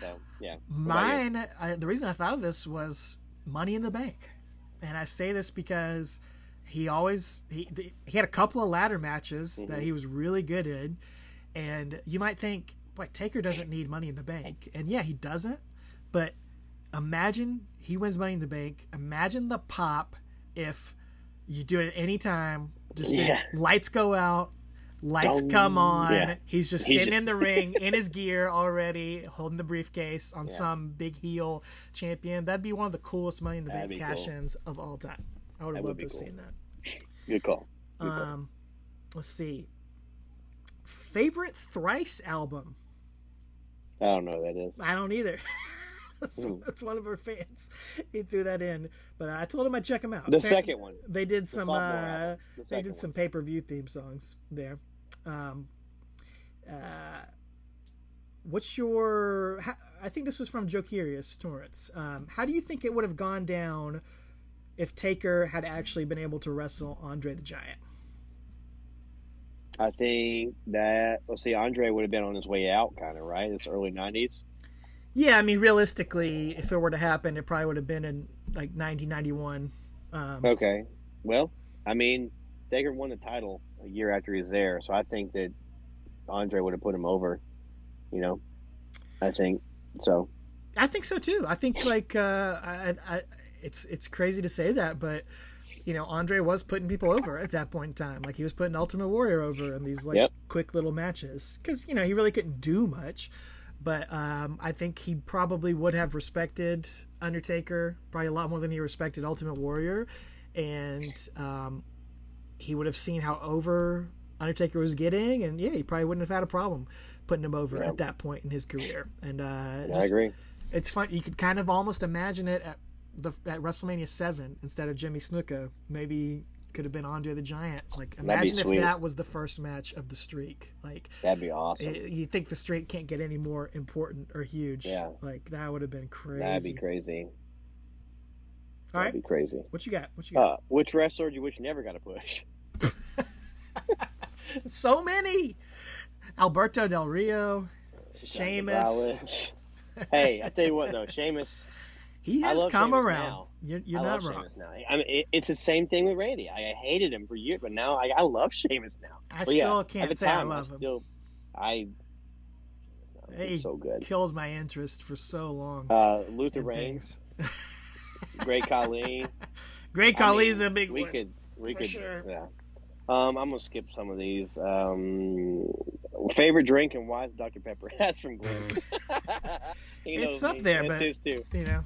So, yeah. Mine, the reason I thought of this was Money in the Bank. And I say this because he had a couple of ladder matches that he was really good in. And you might think, boy, Taker doesn't need Money in the Bank. And yeah, he doesn't. But imagine he wins Money in the Bank. Imagine the pop if you do it at any time. Just lights go out. Lights come on. Yeah. He's just sitting in the ring in his gear already, holding the briefcase on some big heel champion. That'd be one of the coolest Money in the Bank cash-ins of all time. I would have loved to have seen that. Good call. Let's see. Favorite Thrice album? I don't know what that is. I don't either. That's one of our fans. He threw that in, but I told him I'd check him out. The second one. They did some. They did some pay-per-view theme songs there. What's your? I think this was from Joe Curious Torrance. How do you think it would have gone down if Taker had actually been able to wrestle Andre the Giant? I think that Andre would have been on his way out, kind of right. It's early '90s. Yeah, I mean, realistically, if it were to happen, it probably would have been in, like, 1991. Okay. Well, I mean, Taker won the title a year after he was there, so I think that Andre would have put him over, you know. I think so. I think so, too. I think, like, it's crazy to say that, but, you know, Andre was putting people over at that point in time. Like, he was putting Ultimate Warrior over in these, like, quick little matches. Because, you know, he really couldn't do much. But I think he probably would have respected Undertaker probably a lot more than he respected Ultimate Warrior. And he would have seen how over Undertaker was getting. And, yeah, he probably wouldn't have had a problem putting him over at that point in his career. And I agree. It's fun. You could kind of almost imagine it at WrestleMania 7 instead of Jimmy Snuka. Maybe could have been Andre the Giant. Like, imagine if that was the first match of the streak. Like, that'd be awesome. You think the streak can't get any more important or huge? Yeah, like that would have been crazy. That'd be crazy. All right, that'd be crazy. What you got? Which wrestler do you wish never got a push? So many. Alberto Del Rio, Sheamus. Hey, I tell you what though, Sheamus. He has come around. You're not wrong. Now. I mean, it's the same thing with Randy. I hated him for years, but now I love Sheamus now. I still can't say I love him. He's so good. Killed my interest for so long. Luther Reigns, Great Khali. Great Khali's a big one. We could, sure. Yeah. I'm gonna skip some of these. Favorite drink and why is Dr. Pepper? That's from Glenn. It's up there, but you know.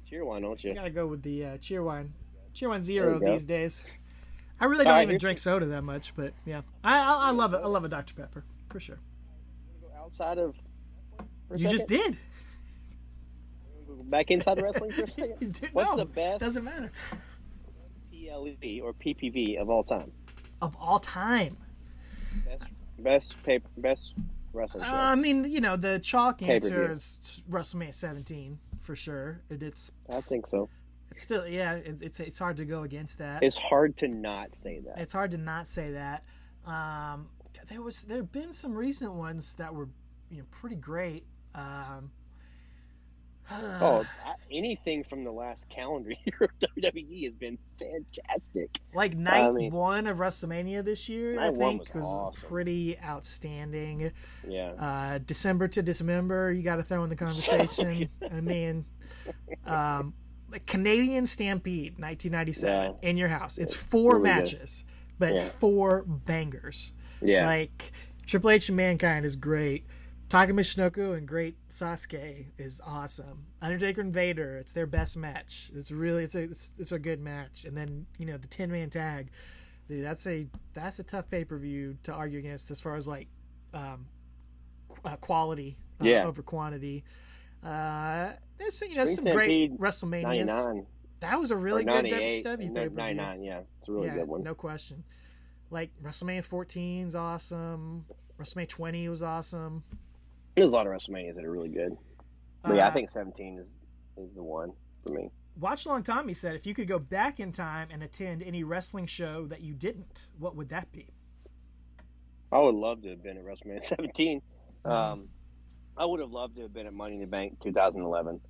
Cheer wine, don't you? You gotta go with the cheer wine. Cheer wine zero these days. I really don't even drink soda that much, but yeah, I love it. I love a Dr. Pepper for sure. outside of. You just did. Back inside wrestling for a second. What's the best? Doesn't matter. PLE or PPV of all time. Of all time. Best wrestling show. I mean, the chalk answer is WrestleMania 17 for sure. I think so. It's still, yeah. It's hard to go against that. It's hard to not say that. It's hard to not say that. There have been some recent ones that were, pretty great. Anything from the last calendar year of WWE has been fantastic. Like night one of WrestleMania this year, I think was awesome. Pretty outstanding. Yeah. December to Dismember, you got to throw in the conversation. I mean, Canadian Stampede, 1997, in your house. It's 4 really matches, but 4 bangers. Yeah. Like Triple H and Mankind is great. Taka Michinoku and Great Sasuke is awesome. Undertaker and Vader, it's their best match. It's a good match. And then the 10-man tag, dude, that's a tough pay-per-view to argue against as far as like quality over quantity. There's some great WrestleManias. 99. That was a really good WCW pay-per-view. 99, yeah, it's a really good one. No question. Like WrestleMania 14 is awesome. WrestleMania 20 was awesome. There's a lot of WrestleManias that are really good. But I think 17 is the one for me. Watchalong Tommy said, if you could go back in time and attend any wrestling show that you didn't, what would that be? I would love to have been at WrestleMania 17. I would have loved to have been at Money in the Bank 2011.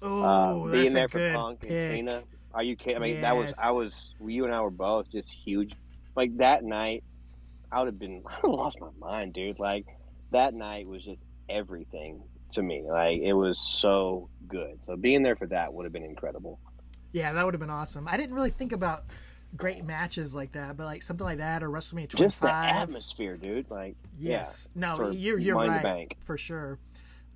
Oh, that's being there a for good Punk pick. and Cena. Are you kidding? I mean, Yes. you and I were both just huge. Like that night, I would have lost my mind, dude. Like that night was just everything to me. Like it was so good. So being there for that would have been incredible. Yeah, that would have been awesome. I didn't really think about great matches like that, but like something like that or WrestleMania 25. Just the atmosphere, dude. Like yes, yeah, no, you're Money in right the Bank. for sure.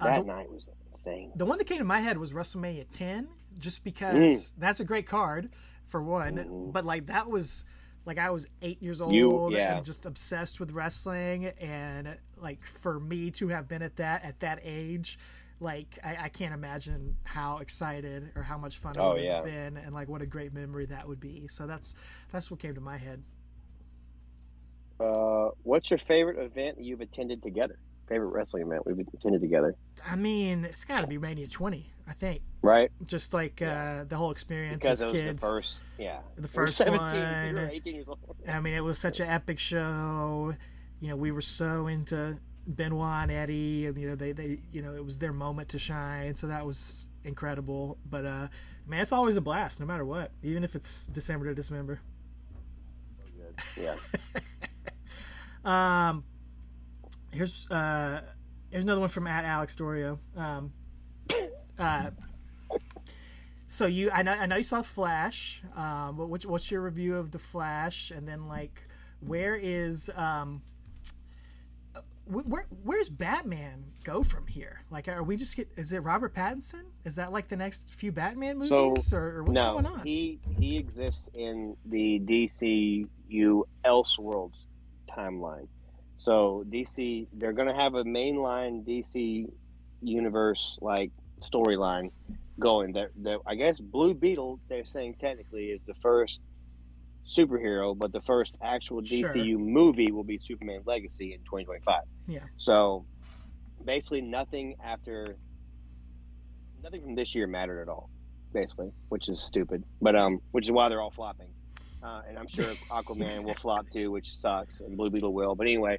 That night was insane. The one that came to my head was WrestleMania 10, just because that's a great card for one. But like that was. Like I was 8 years old and just obsessed with wrestling, and like for me to have been at that age, like I can't imagine how excited or how much fun it would have been, and like what a great memory that would be. So that's what came to my head. What's your favorite event you've attended together? Favorite wrestling event we've attended together? I mean, it's got to be Mania 20, I think. Right. Just like the whole experience because as it was kids. the first 17, one. We were 18 years old. I mean, it was such an epic show. We were so into Benoit and Eddie, and they it was their moment to shine. So that was incredible. But man, it's always a blast, no matter what, even if it's December to Dismember. So good. Yeah. Here's another one from @AlexDorio. So I know you saw Flash. What's your review of the Flash? And then like, where's Batman go from here? Like, are we just is it Robert Pattinson? Is that like the next few Batman movies, or what's going on? He exists in the DCU Elseworlds timeline. So DC, they're going to have a mainline DC universe like storyline going. I guess Blue Beetle, they're saying technically is the first superhero, but the first actual DCU movie will be Superman Legacy in 2025. Yeah. So basically nothing from this year mattered at all, basically, which is stupid. But which is why they're all flopping. And I'm sure Aquaman will flop too, which sucks, and Blue Beetle will. But anyway,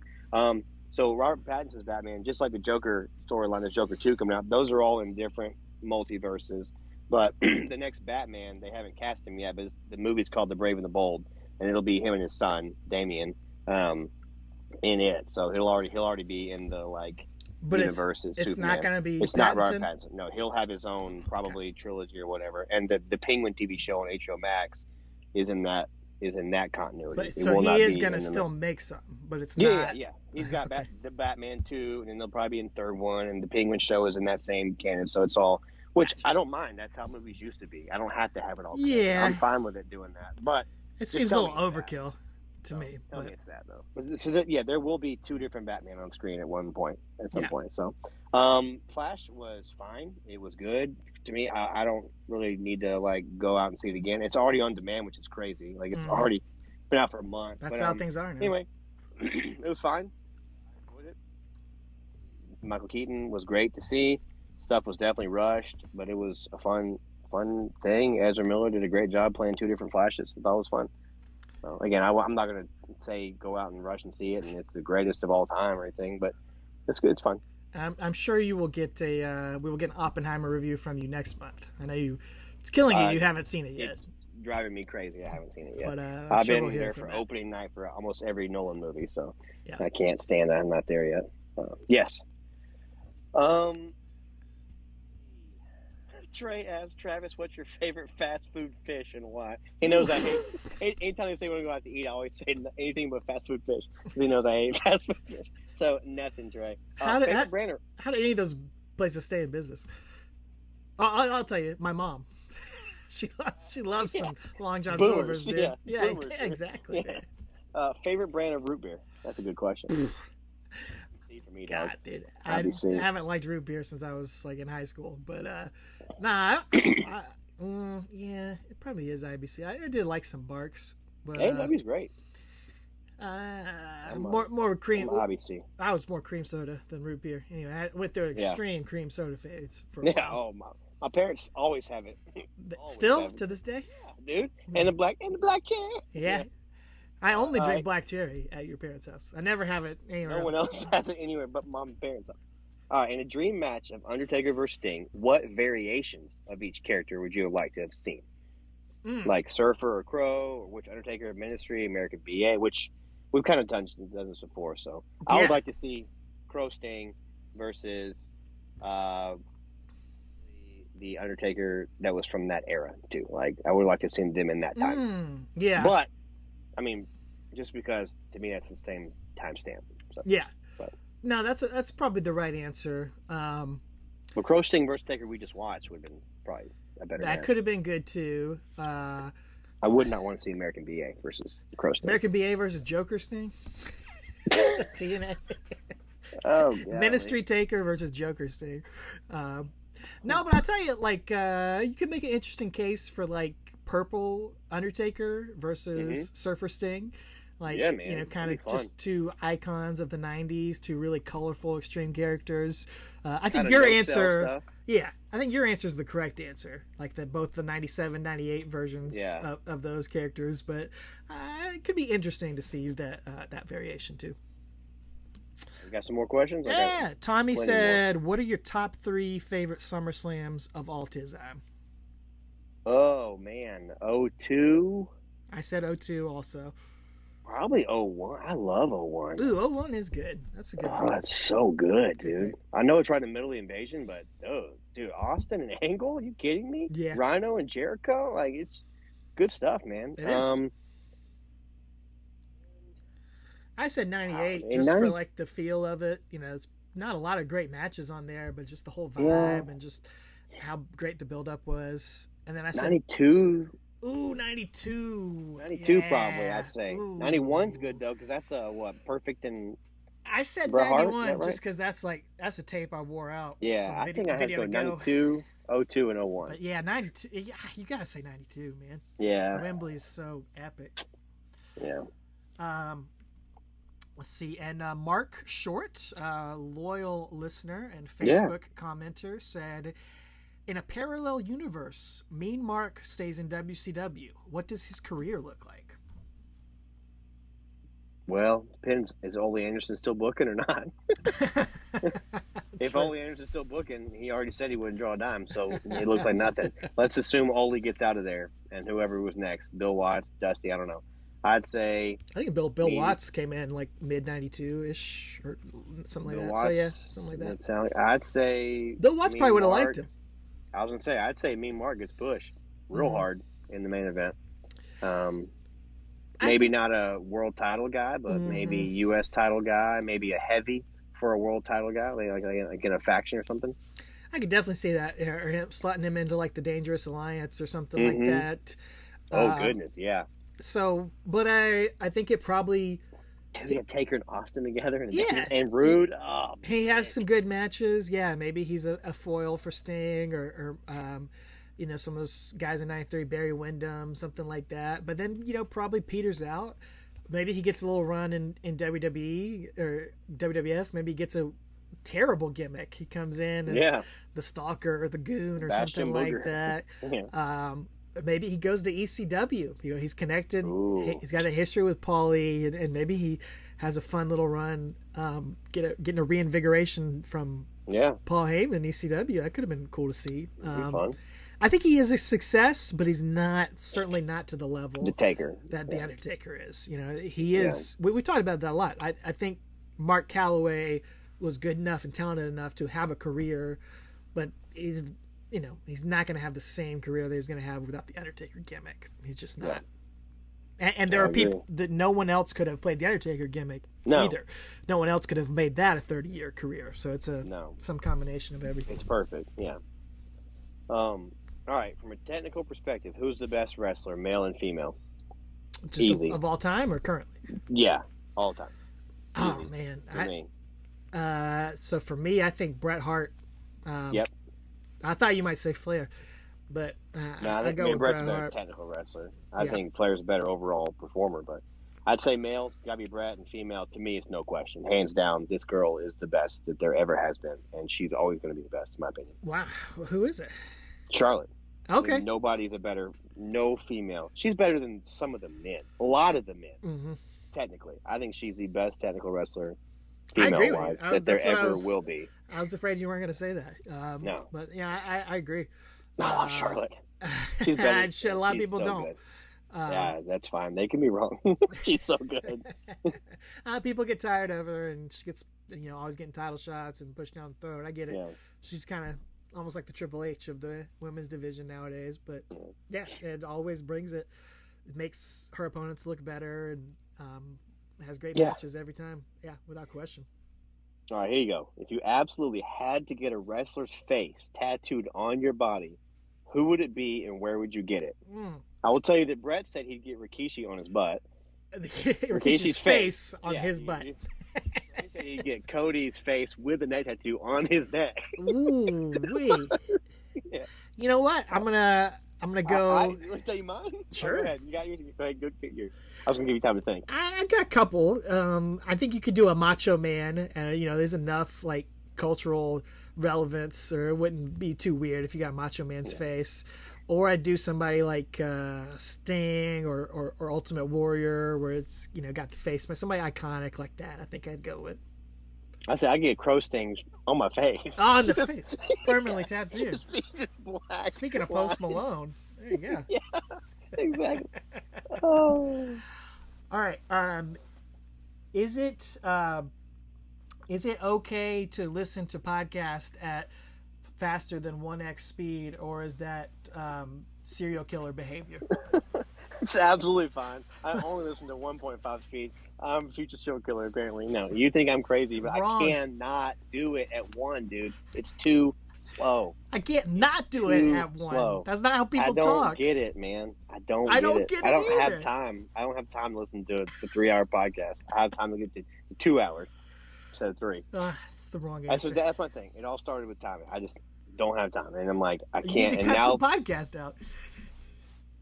so Robert Pattinson's Batman, just like the Joker storyline, there's Joker 2 coming out. Those are all in different multiverses. But the next Batman, they haven't cast him yet, but the movie's called The Brave and the Bold, and it'll be him and his son, Damian, in it. So he'll already be in the universe as it's Superman. not going to be. It's Pattinson? not Robert Pattinson. No, he'll have his own probably trilogy or whatever. And the Penguin TV show on HBO Max is in that continuity. But so he is going to still make some, but it's not. Yeah. He's got the Batman 2, and then they'll probably be in the third one, and the Penguin show is in that same canon. So it's all, which I don't mind. That's how movies used to be. I don't have to have it all. Yeah, I'm fine with it doing that. But it seems a little overkill. to me. Tell me it's that though. So yeah, there will be two different Batman on screen at some point. So, Flash was fine. It was good to me. I don't really need to like go out and see it again. It's already on demand, which is crazy. Like it's already been out for a month. That's how things are now. Anyway, it was fine. I enjoyed it. Michael Keaton was great to see. Stuff was definitely rushed, but it was a fun thing. Ezra Miller did a great job playing two different Flashes. I thought it was fun. So again, I'm not going to say go out and rush and see it, and it's the greatest of all time or anything, but it's good. It's fun. I'm sure you will get we will get an Oppenheimer review from you next month. I know it's killing you. You haven't seen it yet. It's driving me crazy. I haven't seen it yet. But, I've sure been we'll there for opening night for almost every Nolan movie, so I can't stand that. I'm not there yet. Yes. Trey asks Travis, "What's your favorite fast food fish and why?" He knows I hate. Anytime they say we're going to go out to eat, I always say anything but fast food fish. He knows I hate fast food fish. So nothing, Trey. How did any of those places stay in business? I'll tell you, my mom. she loves some Long John Silver's, dude. Yeah, exactly. Yeah. Favorite brand of root beer? That's a good question. For me, God, dude, I haven't liked root beer since I was like in high school, but yeah, it probably is IBC. I did like some Barks, but AW's great. More cream. IBC. I was more cream soda than root beer. Anyway, I went through extreme cream soda phase for a while. My parents always have it. Still to this day. Yeah, dude, and the black cherry. Yeah. I only drink black cherry at your parents' house. I never have it anywhere else. No one else has it anywhere but mom and parents' house. In a dream match of Undertaker versus Sting, what variations of each character would you have liked to have seen? Like Surfer or Crow, or which Undertaker, Ministry, American BA, which we've kind of done this before. So I would like to see Crow Sting versus the Undertaker that was from that era too. Like I would like to see them in that time. Yeah, but I mean, just because to me that's the same timestamp. So, no, that's probably the right answer. But Crow Sting versus Taker we just watched would have been probably a better. That could have been good too. I would not want to see American BA versus Crow Sting. American BA versus Joker Sting. TNA. Oh, God. Ministry Taker versus Joker Sting. No, but I'll tell you, like, you could make an interesting case for like Purple Undertaker versus Surfer Sting. Like, you know, kind of just two icons of the 90s, two really colorful, extreme characters. I think your answer, I think your answer is the correct answer. Like both the 97, 98 versions of those characters. But it could be interesting to see that variation too. We got some more questions? Yeah. Tommy said, what are your top 3 favorite SummerSlams of all time? Oh, man. 02? I said 02 also. Probably 01. I love 01. Ooh, 01 is good. That's a good one. Oh, that's so good, dude. I know it's right in the middle of the invasion, but, dude, Austin and Angle? Are you kidding me? Yeah. Rhino and Jericho? Like, it's good stuff, man. It is. I said 98 just for, like, the feel of it. You know, it's not a lot of great matches on there, but just the whole vibe and just how great the build-up was. And then I said 92. Ooh, 92. 92 probably, I'd say. Ooh. 91's good, though, because that's Perfect and I said Bret 91 Hart, just because that's a tape I wore out. Yeah, I think I had to go 92, 02, and 01. But yeah, 92. Yeah, you got to say 92, man. Yeah. Wembley's so epic. Yeah. Let's see. And Mark Short, loyal listener and Facebook commenter, said, in a parallel universe, Mean Mark stays in WCW. What does his career look like? Well, depends. Is Ole Anderson still booking or not? If Ole Anderson's still booking, he already said he wouldn't draw a dime, so it looks like nothing. Let's assume Ole gets out of there, and whoever was next, Bill Watts, Dusty, I don't know. I'd say... I think Bill Watts came in like mid-92-ish or something like that. So, yeah, something like that. I'd say... Bill Watts probably would have liked him. I was going to say, I'd say Mean Mark gets pushed real hard in the main event. Maybe not a world title guy, but maybe U.S. title guy, maybe a heavy for a world title guy, like in a faction or something. I could definitely see that, or him slotting him into like the Dangerous Alliance or something like that. Oh, goodness, yeah. So, but I think it probably. We got Taker and Austin together, and Yeah. and Rude. Oh, he has some good matches. Yeah, maybe he's a foil for Sting or some of those guys in '93, Barry Windham, something like that. But then probably peters out. Maybe he gets a little run in WWE or WWF. Maybe he gets a terrible gimmick. He comes in as the Stalker or the Goon or Bastion something Booger. like that. Yeah. Maybe he goes to ECW. He's connected. Ooh. He's got a history with Paulie, and maybe he has a fun little run, getting a reinvigoration from Paul Heyman in ECW. That could have been cool to see. That'd be fun. I think he is a success, but he's certainly not to the level The Taker that the Undertaker is. He is. We talked about that a lot. I think Mark Calloway was good enough and talented enough to have a career, but he's not going to have the same career that he's going to have without the Undertaker gimmick. He's just not. And there are people that no one else could have played the Undertaker gimmick either. No one else could have made that a 30-year career. So it's some combination of everything. It's perfect. Yeah. All right. From a technical perspective, who's the best wrestler, male and female? Just Easy. of all time or currently? Yeah, all the time. Oh Easy. man. So for me, I think Bret Hart. Yep. I thought you might say Flair, but I go with Bret's Bret a better Hart. technical wrestler. I think Flair's a better overall performer, but I'd say male, gotta be Bret, and female, to me, it's no question. Hands down, this girl is the best that there ever has been, and she's always going to be the best, in my opinion. Wow. Who is it? Charlotte. Okay. Nobody's no female. She's better than some of the men, a lot of the men, technically. I think she's the best technical wrestler, female-wise, that there ever will be. I was afraid you weren't going to say that. No. But yeah, I agree. I love Charlotte. She's better. Shit, a lot of people don't. Good. Yeah, that's fine. They can be wrong. She's so good. People get tired of her, and she gets, always getting title shots and pushed down the throat. I get it. Yeah. She's kind of almost like the Triple H of the women's division nowadays. But yeah, it always brings it. It makes her opponents look better and has great matches every time. Yeah, without question. All right, here you go. If you absolutely had to get a wrestler's face tattooed on your body, who would it be and where would you get it? I will tell you that Bret said he'd get Rikishi on his butt. Rikishi's face on his butt. He said he'd get Cody's face with a neck tattoo on his neck. Ooh, wee. Yeah. You know what? I'm gonna go. Want to tell you mine? Sure. Go ahead. You got yours. Go ahead. Go get yours. I was gonna give you time to think. I got a couple. I think you could do a Macho Man. There's enough like cultural relevance, or it wouldn't be too weird if you got Macho Man's face. Or I'd do somebody like Sting or Ultimate Warrior, where it's got the face, but somebody iconic like that. I think I'd go with. I said I get crow stings on my face. On the face, permanently tattooed. Just black. Speaking of Post Malone, there you go. Yeah, exactly. Oh. All right. Is it okay to listen to podcasts at faster than 1x speed, or is that serial killer behavior? It's absolutely fine. I only listen to 1.5 speed. I'm a future serial killer, apparently. No, you think I'm crazy, but Wrong. I cannot do it at 1, dude. It's too slow. I can't not do it at 1. Slow. That's not how people talk. I don't talk. get it, man. I don't get it. I don't have either. time. I don't have time to listen to a 3-hour podcast. I have time to get to 2 hours instead of 3. That's the wrong answer. So that's my thing. It all started with timing. I just don't have time, and I'm like, I You can't. need to And cut now some podcast out.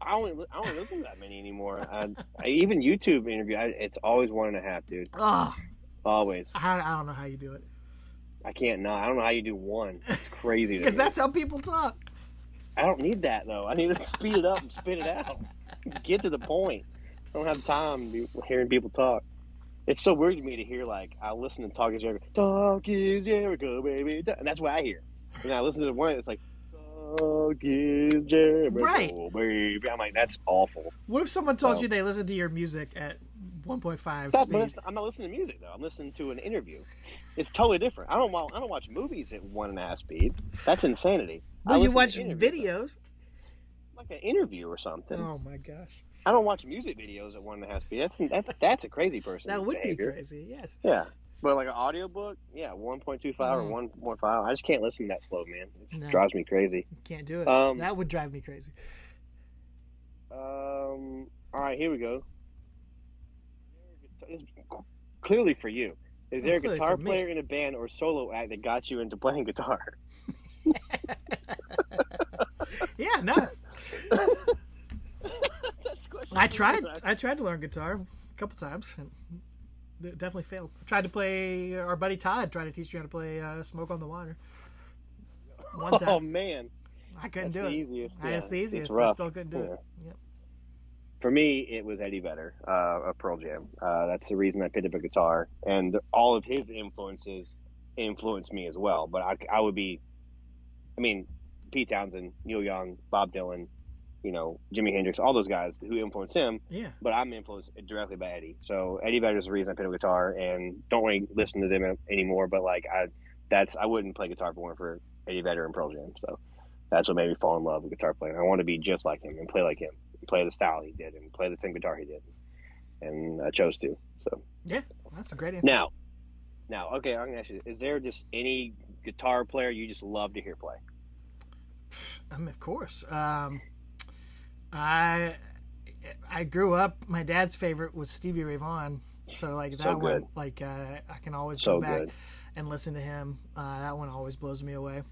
I only listen to that many anymore. I even YouTube interview. It's always 1.5, dude. Oh, Always. I don't know how you do it. I can't not. I don't know how you do 1. It's crazy. Because that's how people talk. I don't need that though. I need to speed it up and spit it out. Get to the point. I don't have time hearing people talk. It's so weird to me to hear, like, I listen to Talk is Jericho. Talk is Jericho, baby. And that's what I hear. And I listen to the one that's like, Talk is Jericho, Right. baby. I'm like, that's awful. What if someone told you they listen to your music at 1.5 But speed? I'm not listening to music though. I'm listening to an interview. It's totally different. I don't watch movies at 1.5 speed. That's insanity. Well, you listen watch to interviews, videos. like an interview or something. Oh my gosh, I don't watch music videos at 1.5 speed. That's a crazy person. that would behavior. be crazy. Yes. Yeah, but like an audiobook, 1.25 or 1.5. I just can't listen that slow, man. It drives me crazy. Can't do it. Um, That would drive me crazy. All All right, here we go. It's clearly for you. Is there a guitar player in a band or solo act that got you into playing guitar? Yeah, no. I tried to learn guitar a couple times and it definitely failed. I tried to play. Our buddy Todd tried to teach me how to play "Smoke on the Water." One time. Oh man, I couldn't do it. Easiest. Yeah. It's the easiest. It's rough. I still couldn't do it. Yep. For me, it was Eddie Vedder of Pearl Jam. That's the reason I picked up a guitar, and all of his influences influenced me as well. But I would be, I mean, Pete Townsend, Neil Young, Bob Dylan, you know, Jimi Hendrix, all those guys who influenced him. Yeah. But I'm influenced directly by Eddie. So Eddie Vedder is the reason I picked up a guitar, and don't really listen to them anymore. But like I wouldn't play guitar if it weren't for Eddie Vedder and Pearl Jam. So that's what made me fall in love with guitar playing. I want to be just like him and play like him, and play the style he did, and play the same guitar he did, and I chose to. So yeah, that's a great answer. Now, okay, I'm gonna ask you: is there just any guitar player you just love to hear play? Of course. I grew up. My dad's favorite was Stevie Ray Vaughan, so like that one, like I can always go back and listen to him. That one always blows me away.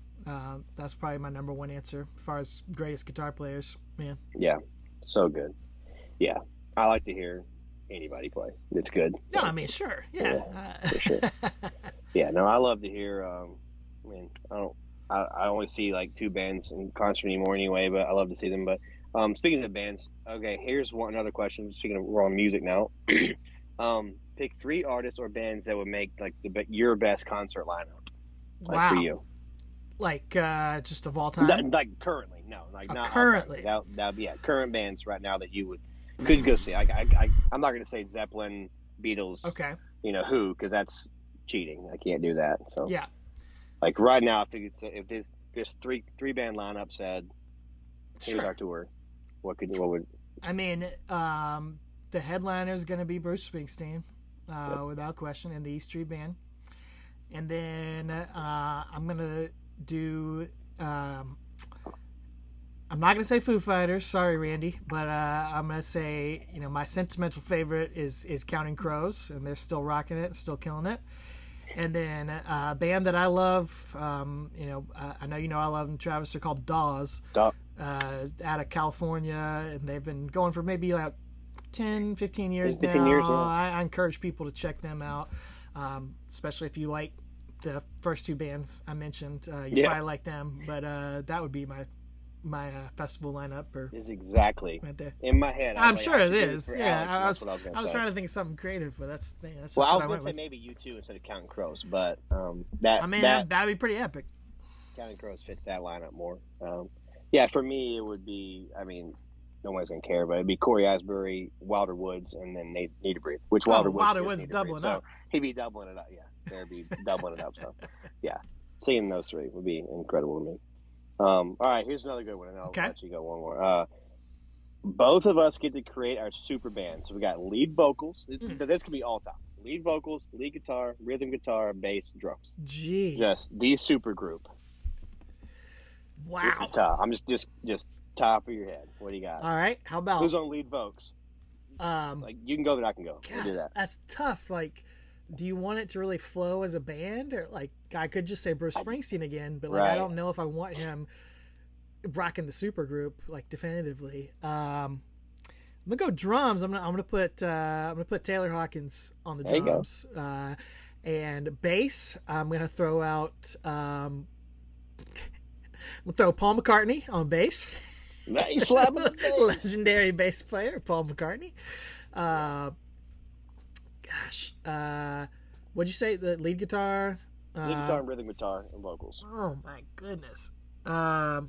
That's probably my number one answer as far as greatest guitar players. Man. Yeah, so good. Yeah, I like to hear anybody play. It's good. No, I mean, sure. Yeah. For sure. Yeah, no, I love to hear. I only see like two bands in concert anymore anyway, but I love to see them. But speaking of bands, okay, here's another question. Speaking of, we're on music now. Pick 3 artists or bands that would make like your best concert lineup. Like, for you. Like just of all time? Like currently, no, like not currently. That be current bands right now that you could go see. I'm not going to say Zeppelin, Beatles. Okay. You know who? Because that's cheating. I can't do that. So yeah. Like right now, if this three band lineup said, "Here's our tour," what would? I mean, the headliner is going to be Bruce Springsteen, without question, and the E Street Band, and then I'm going to do. I'm not going to say Foo Fighters. Sorry, Randy, but I'm going to say my sentimental favorite is Counting Crows, and they're still rocking it, still killing it. And then a band that I love, I know I love them, Travis. They're called Dawes, out of California, and they've been going for maybe like 10, 15 years now. I encourage people to check them out, especially if you like the first 2 bands I mentioned. You probably like them, but that would be my festival lineup is exactly right there in my head. I'm sure it is. Yeah, I was trying to think of something creative, but that's just well, I was going to say maybe U2 instead of Counting Crows, but that'd be pretty epic. Counting Crows fits that lineup more. Yeah, for me it would be. I mean, no one's going to care, but it'd be Corey Asbury, Wilder Woods, and then Need to Breathe. Which Wilder Woods doubling up. So he'd be doubling it up. Yeah, they'd be doubling it up. So yeah, seeing those 3 would be incredible to me. All right, here's another good one, and I'll let you go one more. Both of us get to create our super band. So we got lead vocals. This could be all time. Lead vocals, lead guitar, rhythm guitar, bass, drums. Jeez. Just the super group. Wow. This is tough. I'm just top of your head. What do you got? All right. How about who's on lead vocals? Like you can go there, I can go. We'll do that. That's tough. Like, do you want it to really flow as a band, or like I could just say Bruce Springsteen again, but like I don't know if I want him rocking the super group like definitively. I'm gonna go drums. I'm gonna put Taylor Hawkins on the drums. And bass. I'm gonna throw out. I'm gonna throw Paul McCartney on bass. Nice slapping the bass. Legendary bass player Paul McCartney. What'd you say? The lead guitar? Lead guitar and rhythm guitar and vocals. Oh my goodness. Wow.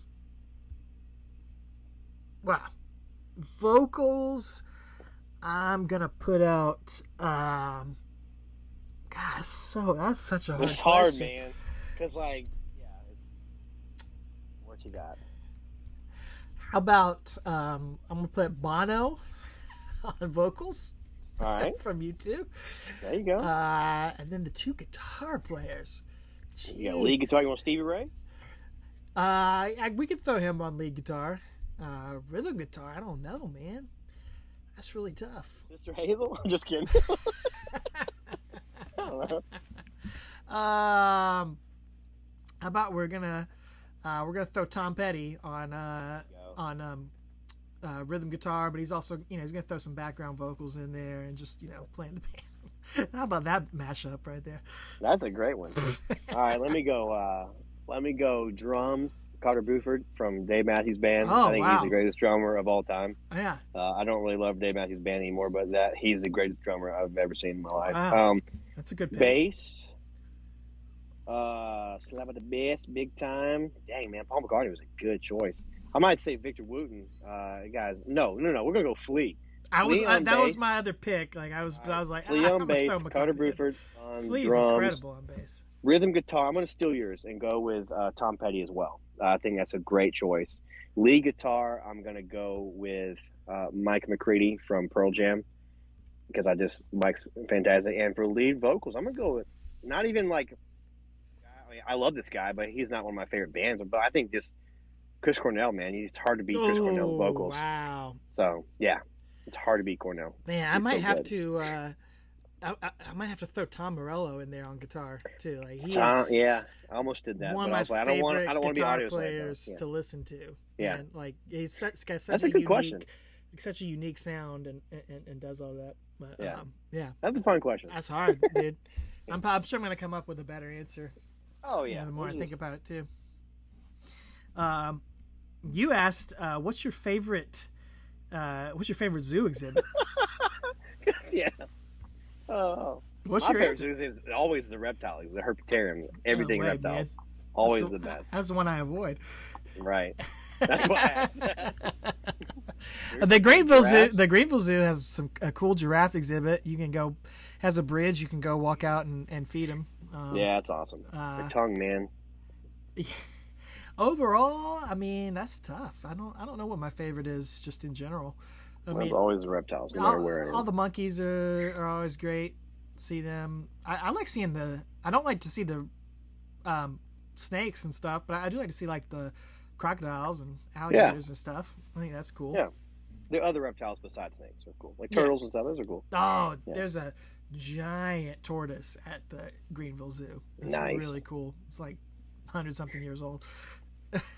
Vocals, I'm gonna put out that's such a hard It's hard, question. man. Cause what you got? How about I'm gonna put Bono on vocals. All right. From U2. There you go. And then the 2 guitar players. Jeez. You got lead guitar. You want Stevie Ray? We could throw him on lead guitar. Rhythm guitar, I don't know, man. That's really tough. Sister Hazel? I'm just kidding. I don't know. How about we're gonna throw Tom Petty on rhythm guitar, but he's also, he's gonna throw some background vocals in there and just, playing the piano. How about that mashup right there? That's a great one. All right, let me go drums. Carter Buford from Dave Matthews Band. Oh, I think wow. he's the greatest drummer of all time. Yeah. I don't really love Dave Matthews Band anymore, but he's the greatest drummer I've ever seen in my life. Wow. That's a good pick. Bass. Slap at the bass, big time. Dang, man, Paul McCartney was a good choice. I might say Victor Wooten. Guys, no, we're gonna go Flea. That was my other pick. Like I was like, Flea on bass, Carter Buford on Flea's drums. incredible on bass. Rhythm guitar. I'm gonna steal yours and go with Tom Petty as well. I think that's a great choice. Lead guitar. I'm gonna go with Mike McCready from Pearl Jam because Mike's fantastic. And for lead vocals, I'm gonna go with not even like. I love this guy, but he's not one of my favorite bands. But I think just Chris Cornell, man, it's hard to beat Chris Cornell's vocals. Wow. So yeah, it's hard to beat Cornell. Man, I might have to. I might have to throw Tom Morello in there on guitar too. Like yeah, I almost did that. One but of my I don't want to be guitar audio players yeah. to listen to. Yeah, and like he's got such That's a good unique, question. such a unique sound and does all that. But, yeah, that's a fun question. That's hard, dude. I'm sure I'm gonna come up with a better answer. Oh yeah, the more I think about it too. You asked, what's your favorite zoo exhibit? Yeah. Oh. What's my your favorite answer? zoo is always the reptiles, the herpetarium, everything No way, reptiles. man. Always the best. That's the one I avoid. Right. That's why I asked that. The Greenville Zoo has a cool giraffe exhibit. You can go, has a bridge. You can go walk out and feed them. Yeah, that's awesome. The tongue, man. Overall, I mean, that's tough. I don't know what my favorite is, just in general. I mean, always the reptiles, no matter where I am. All the monkeys are always great. See them. I like seeing I don't like to see the snakes and stuff, but I do like to see like the crocodiles and alligators and stuff. I think that's cool. Yeah. The other reptiles besides snakes are cool. Like turtles and stuff, those are cool. Oh, there's a giant tortoise at the Greenville Zoo. It's really cool. It's like 100-something years old.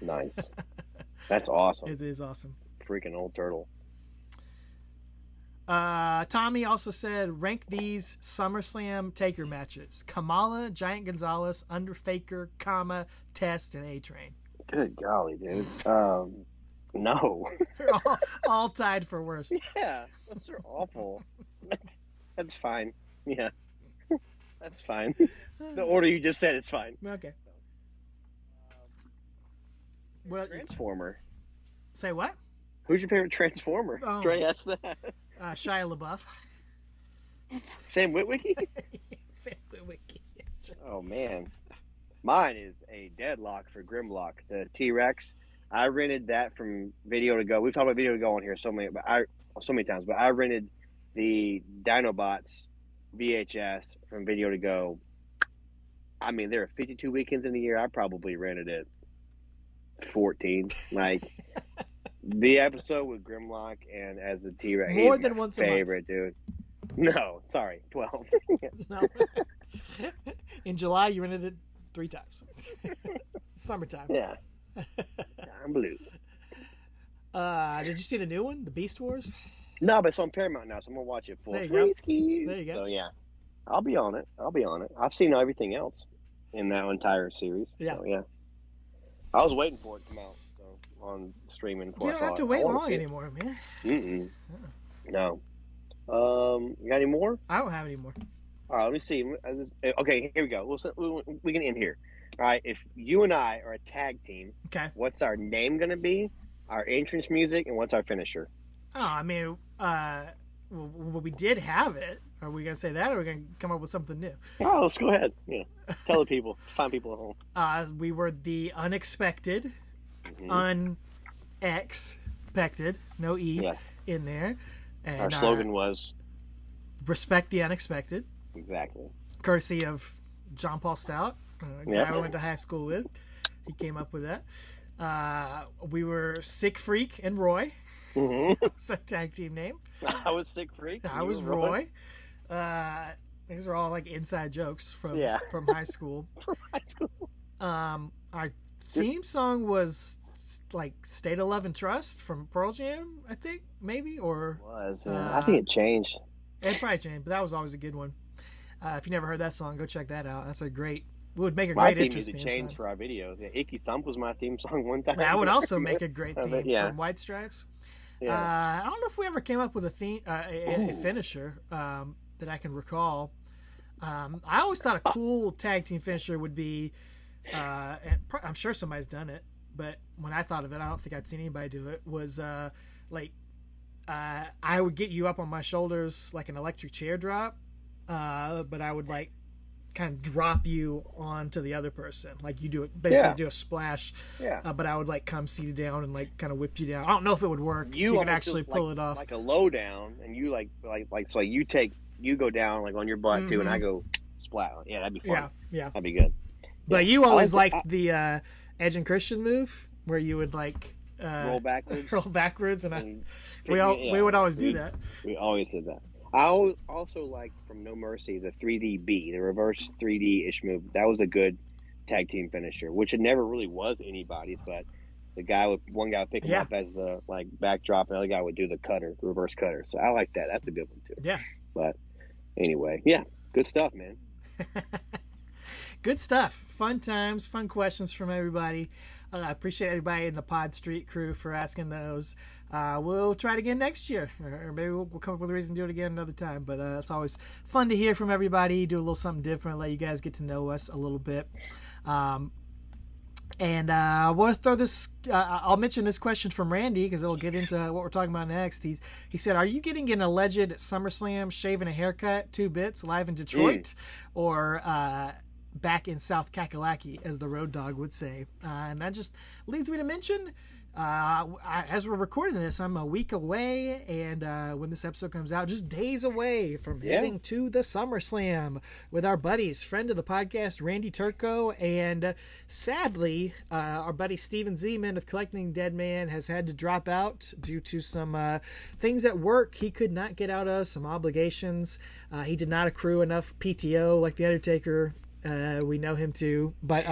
Nice. That's awesome. It is awesome. Freaking old turtle. Tommy also said, rank these SummerSlam Taker matches: Kamala, Giant Gonzalez, Undertaker, Test, and A-Train. Good golly, dude. No. all tied for worst. Yeah, those are awful. That's fine. Yeah, that's fine. The order you just said is fine. Okay. Well, Transformer. Say what? Who's your favorite Transformer? Oh. Trey asked that. Shia LaBeouf. Sam Witwicky? Sam Witwicky. Oh, man. Mine is a deadlock for Grimlock, the T-Rex. I rented that from Video to Go. We've talked about Video to Go on here so many times, but I rented the Dinobots VHS from Video to Go. I mean, there are 52 weekends in the year. I probably rented it 14. Like, the episode with Grimlock and as the T-Rex. More than once favorite, dude. No, sorry, 12. No. In July, you rented it 3 times. Summertime. Yeah. I'm blue. Did you see the new one, the Beast Wars? No, but it's on Paramount now, so I'm gonna watch it full. There you go. There you go. So yeah, I'll be on it. I've seen everything else in that entire series. Yeah. So, yeah. I was waiting for it to come out on streaming. You don't have to wait long anymore, man. Mm-mm. No. You got any more? I don't have any more. All right, let me see. Okay, here we go. We can end here. All right, if you and I are a tag team, okay, what's our name going to be, our entrance music, and what's our finisher? Oh, I mean, well, we did have it. Are we going to say that, or are we going to come up with something new? Oh, let's go ahead. Yeah, tell the people. Find people at home. We were the unexpected, unexpected, no E in there. And our slogan was respect the unexpected. Exactly. Courtesy of John Paul Stout, a guy I went to high school with. He came up with that. We were Sick Freak and Roy. What's that tag team name? I was Sick Freak. I was Roy. These are all like inside jokes from high school. From high school. Our theme song was like State of Love and Trust from Pearl Jam, I think, maybe, or I think it changed. It probably changed, but that was always a good one. If you never heard that song, go check that out. That's a great. Would make a My great theme interest music changed for our videos. Yeah, Icky Thump was my theme song one time. That would also make a great theme from White Stripes. Yeah. I don't know if we ever came up with a theme, a finisher that I can recall. I always thought a cool tag team finisher would be, and I'm sure somebody's done it, but when I thought of it, I don't think I'd seen anybody do it, was I would get you up on my shoulders like an electric chair drop, but I would like kind of drop you onto the other person, like you do it basically do a splash, but I would like come seated down and like kind of whip you down. I don't know if it would work. You could actually pull it off like a low down, and you so you go down like on your butt too, and I go splat. Yeah, that'd be fun. Yeah, that'd be good. But you always liked the Edge and Christian move where you would like roll backwards, and we would always do that. We always did that. I also liked from No Mercy the 3DB, the reverse 3D-ish move. That was a good tag team finisher, which it never really was anybody's, but one guy would pick him up as the like backdrop, and the other guy would do the reverse cutter. So I like that. That's a good one too. Yeah. But anyway, good stuff, man. Good stuff. Fun times, fun questions from everybody. I appreciate everybody in the Pod Street Krew for asking those. We'll try it again next year, or maybe we'll come up with a reason to do it again another time. But it's always fun to hear from everybody, do a little something different, let you guys get to know us a little bit. And I want to throw this. I'll mention this question from Randy because it'll get into what we're talking about next. He said, "Are you getting an alleged SummerSlam shave and a haircut 2 bits live in Detroit, or back in South Kakalaki, as the Road Dogg would say?" And that just leads me to mention, as we're recording this, I'm a week away, and when this episode comes out, just days away from heading to the SummerSlam with our buddies, friend of the podcast, Randy Turco, and sadly, our buddy Steven Zeman of Collecting Dead Man has had to drop out due to some things at work he could not get out of, some obligations. He did not accrue enough PTO like the Undertaker. We know him too, but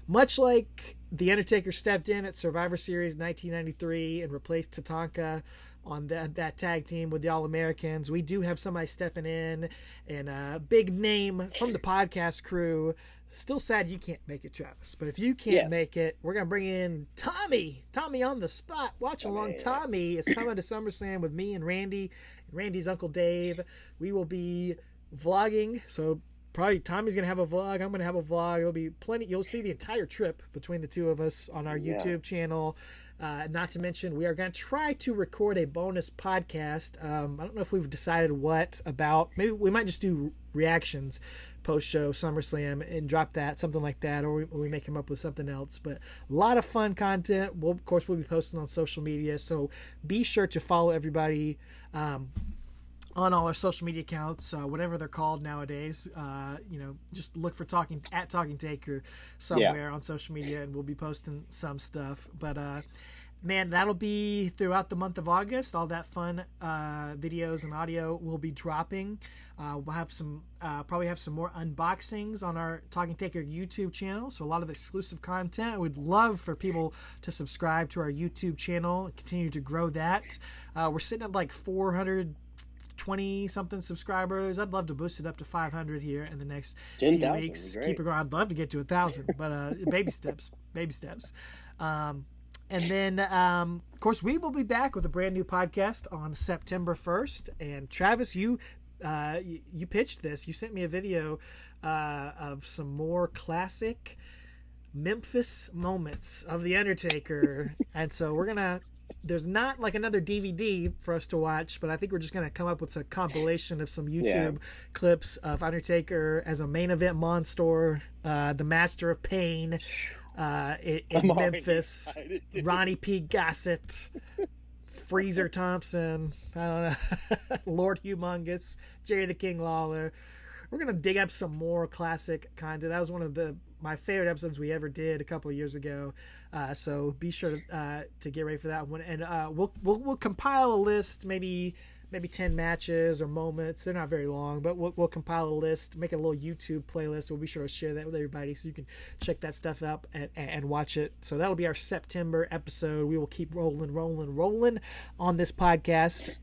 much like the Undertaker stepped in at Survivor Series 1993 and replaced Tatanka on that tag team with the All-Americans, we do have somebody stepping in, and a big name from the podcast crew. Still sad you can't make it, Travis, but if you can't make it, we're going to bring in Tommy on the spot. Watchalong Tommy is coming to SummerSlam with me and Randy's Uncle Dave. We will be vlogging, so probably Tommy's going to have a vlog. I'm going to have a vlog. It'll be plenty. You'll see the entire trip between the two of us on our YouTube channel. Not to mention, we are going to try to record a bonus podcast. I don't know if we've decided what about. Maybe we might just do reactions post-show SummerSlam and drop that, something like that, or we may come up with something else. But a lot of fun content. Of course, we'll be posting on social media, so be sure to follow everybody on all our social media accounts, whatever they're called nowadays. Just look for Talking Taker somewhere on social media, and we'll be posting some stuff. But man, that'll be throughout the month of August. All that fun videos and audio will be dropping. We'll have some probably have some more unboxings on our Talking Taker YouTube channel, so a lot of exclusive content. We'd love for people to subscribe to our YouTube channel and continue to grow that. We're sitting at like 420 something subscribers. I'd love to boost it up to 500 here in the next few weeks. Keep it going. I'd love to get to 1,000, but baby steps. And then, of course, we will be back with a brand new podcast on September 1st. And Travis, you pitched this. You sent me a video of some more classic Memphis moments of The Undertaker. And so there's not like another DVD for us to watch, but I think we're just going to come up with a compilation of some YouTube clips of Undertaker as a main event monster, the Master of Pain in Memphis, Ronnie P. Gossett, Freezer Thompson, I don't know, Lord Humongous, Jerry the King Lawler. We're going to dig up some more classic content. That was one of my favorite episodes we ever did a couple of years ago. So be sure to get ready for that one, and we'll compile a list, maybe 10 matches or moments. They're not very long, but we'll compile a list, make a little YouTube playlist. We'll be sure to share that with everybody so you can check that stuff up and watch it. So that'll be our September episode. We will keep rolling on this podcast.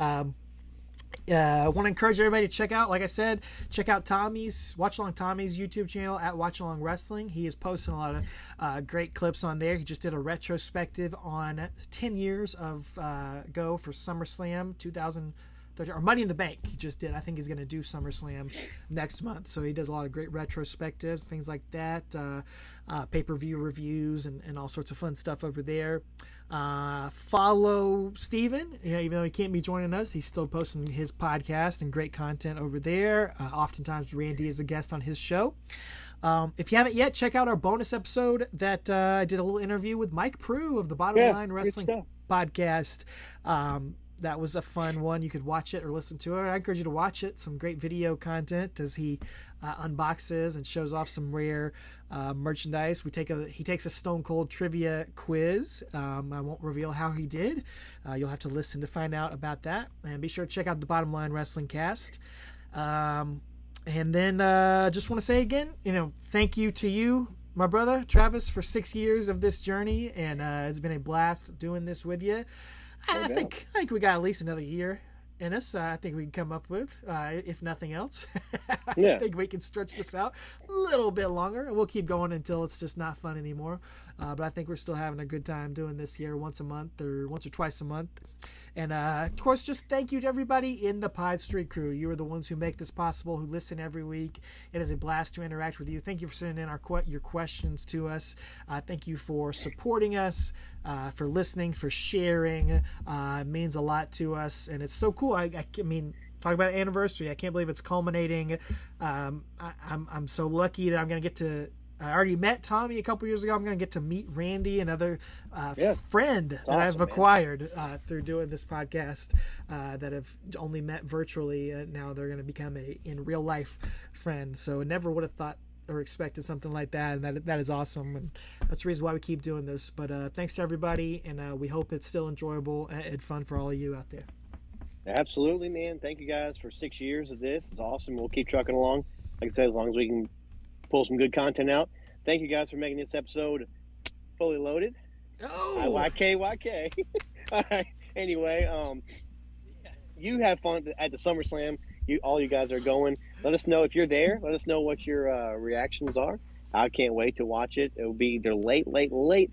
I want to encourage everybody to check out, like I said, check out Watchalong Tommy's YouTube channel at Watchalong Wrestling. He is posting a lot of great clips on there. He just did a retrospective on 10 years of Go for SummerSlam 2013, or Money in the Bank. He just did. I think he's going to do SummerSlam next month. So he does a lot of great retrospectives, things like that, pay-per-view reviews, and all sorts of fun stuff over there. Follow Steven. Even though he can't be joining us, he's still posting his podcast and great content over there. Oftentimes Randy is a guest on his show. If you haven't yet, check out our bonus episode that I did a little interview with Mike Prew of the Bottom Line Wrestling podcast. That was a fun one. You could watch it or listen to it. I encourage you to watch it. Some great video content as he unboxes and shows off some rare merchandise. He takes a Stone Cold trivia quiz. I won't reveal how he did. You'll have to listen to find out about that. And be sure to check out the Bottom Line Wrestling Cast. And then just want to say again, thank you to you, my brother Travis, for 6 years of this journey, and it's been a blast doing this with you. I think we got at least another year in us. I think we can come up with, if nothing else. I think we can stretch this out a little bit longer, and we'll keep going until it's just not fun anymore. But I think we're still having a good time doing this here once a month or once or twice a month. And, of course, just thank you to everybody in the Pod Street Krew. You are the ones who make this possible, who listen every week. It is a blast to interact with you. Thank you for sending in your questions to us. Thank you for supporting us, for listening, for sharing. It means a lot to us, and it's so cool. I mean, talk about anniversary. I can't believe it's culminating. I'm so lucky that I'm going to get to. I already met Tommy a couple years ago. I'm going to get to meet Randy, another friend that I've acquired through doing this podcast, that have only met virtually. Now they're going to become in real life friend. So never would have thought or expected something like that, and that is awesome, and that's the reason why we keep doing this. But thanks to everybody, and we hope it's still enjoyable and fun for all of you out there. Absolutely, man. Thank you guys for 6 years of this. It's awesome. We'll keep trucking along. Like I said, as long as we can pull some good content out. Thank you guys for making this episode fully loaded. YK. All right. Anyway, you have fun at the SummerSlam. All you guys are going. Let us know if you're there. Let us know what your reactions are. I can't wait to watch it. It will be either late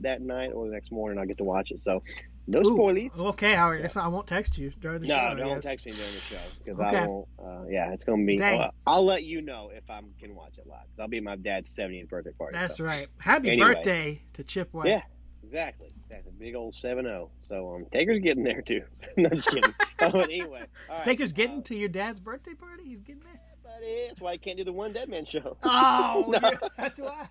that night or the next morning. I'll get to watch it. So no spoilies. Okay, I guess I won't text you during the show. No, don't text me during the show because I won't. It's going to be. I'll let you know if I can watch it live. I'll be at my dad's 70th birthday party. That's right. Happy birthday to Chip White. Yeah, exactly. Big old 7-0. So Taker's getting there too. No, just kidding. But anyway, all right. Taker's getting to your dad's birthday party. He's getting there. Buddy, that's why I can't do the One Dead Man show. Oh, no. That's why.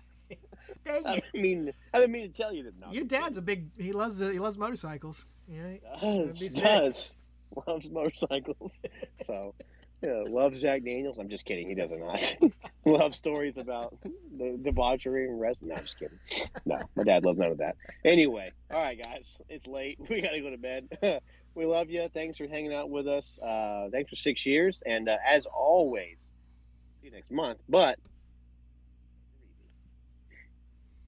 I didn't mean to tell you that. No, your dad's he loves motorcycles. Yeah, he does. Loves motorcycles. So, loves Jack Daniels. I'm just kidding. He does not. Loves stories about the debauchery and wrestling. No, I'm just kidding. No, my dad loves none of that. Anyway, all right, guys. It's late. We got to go to bed. We love you. Thanks for hanging out with us. Thanks for 6 years. And as always, see you next month. But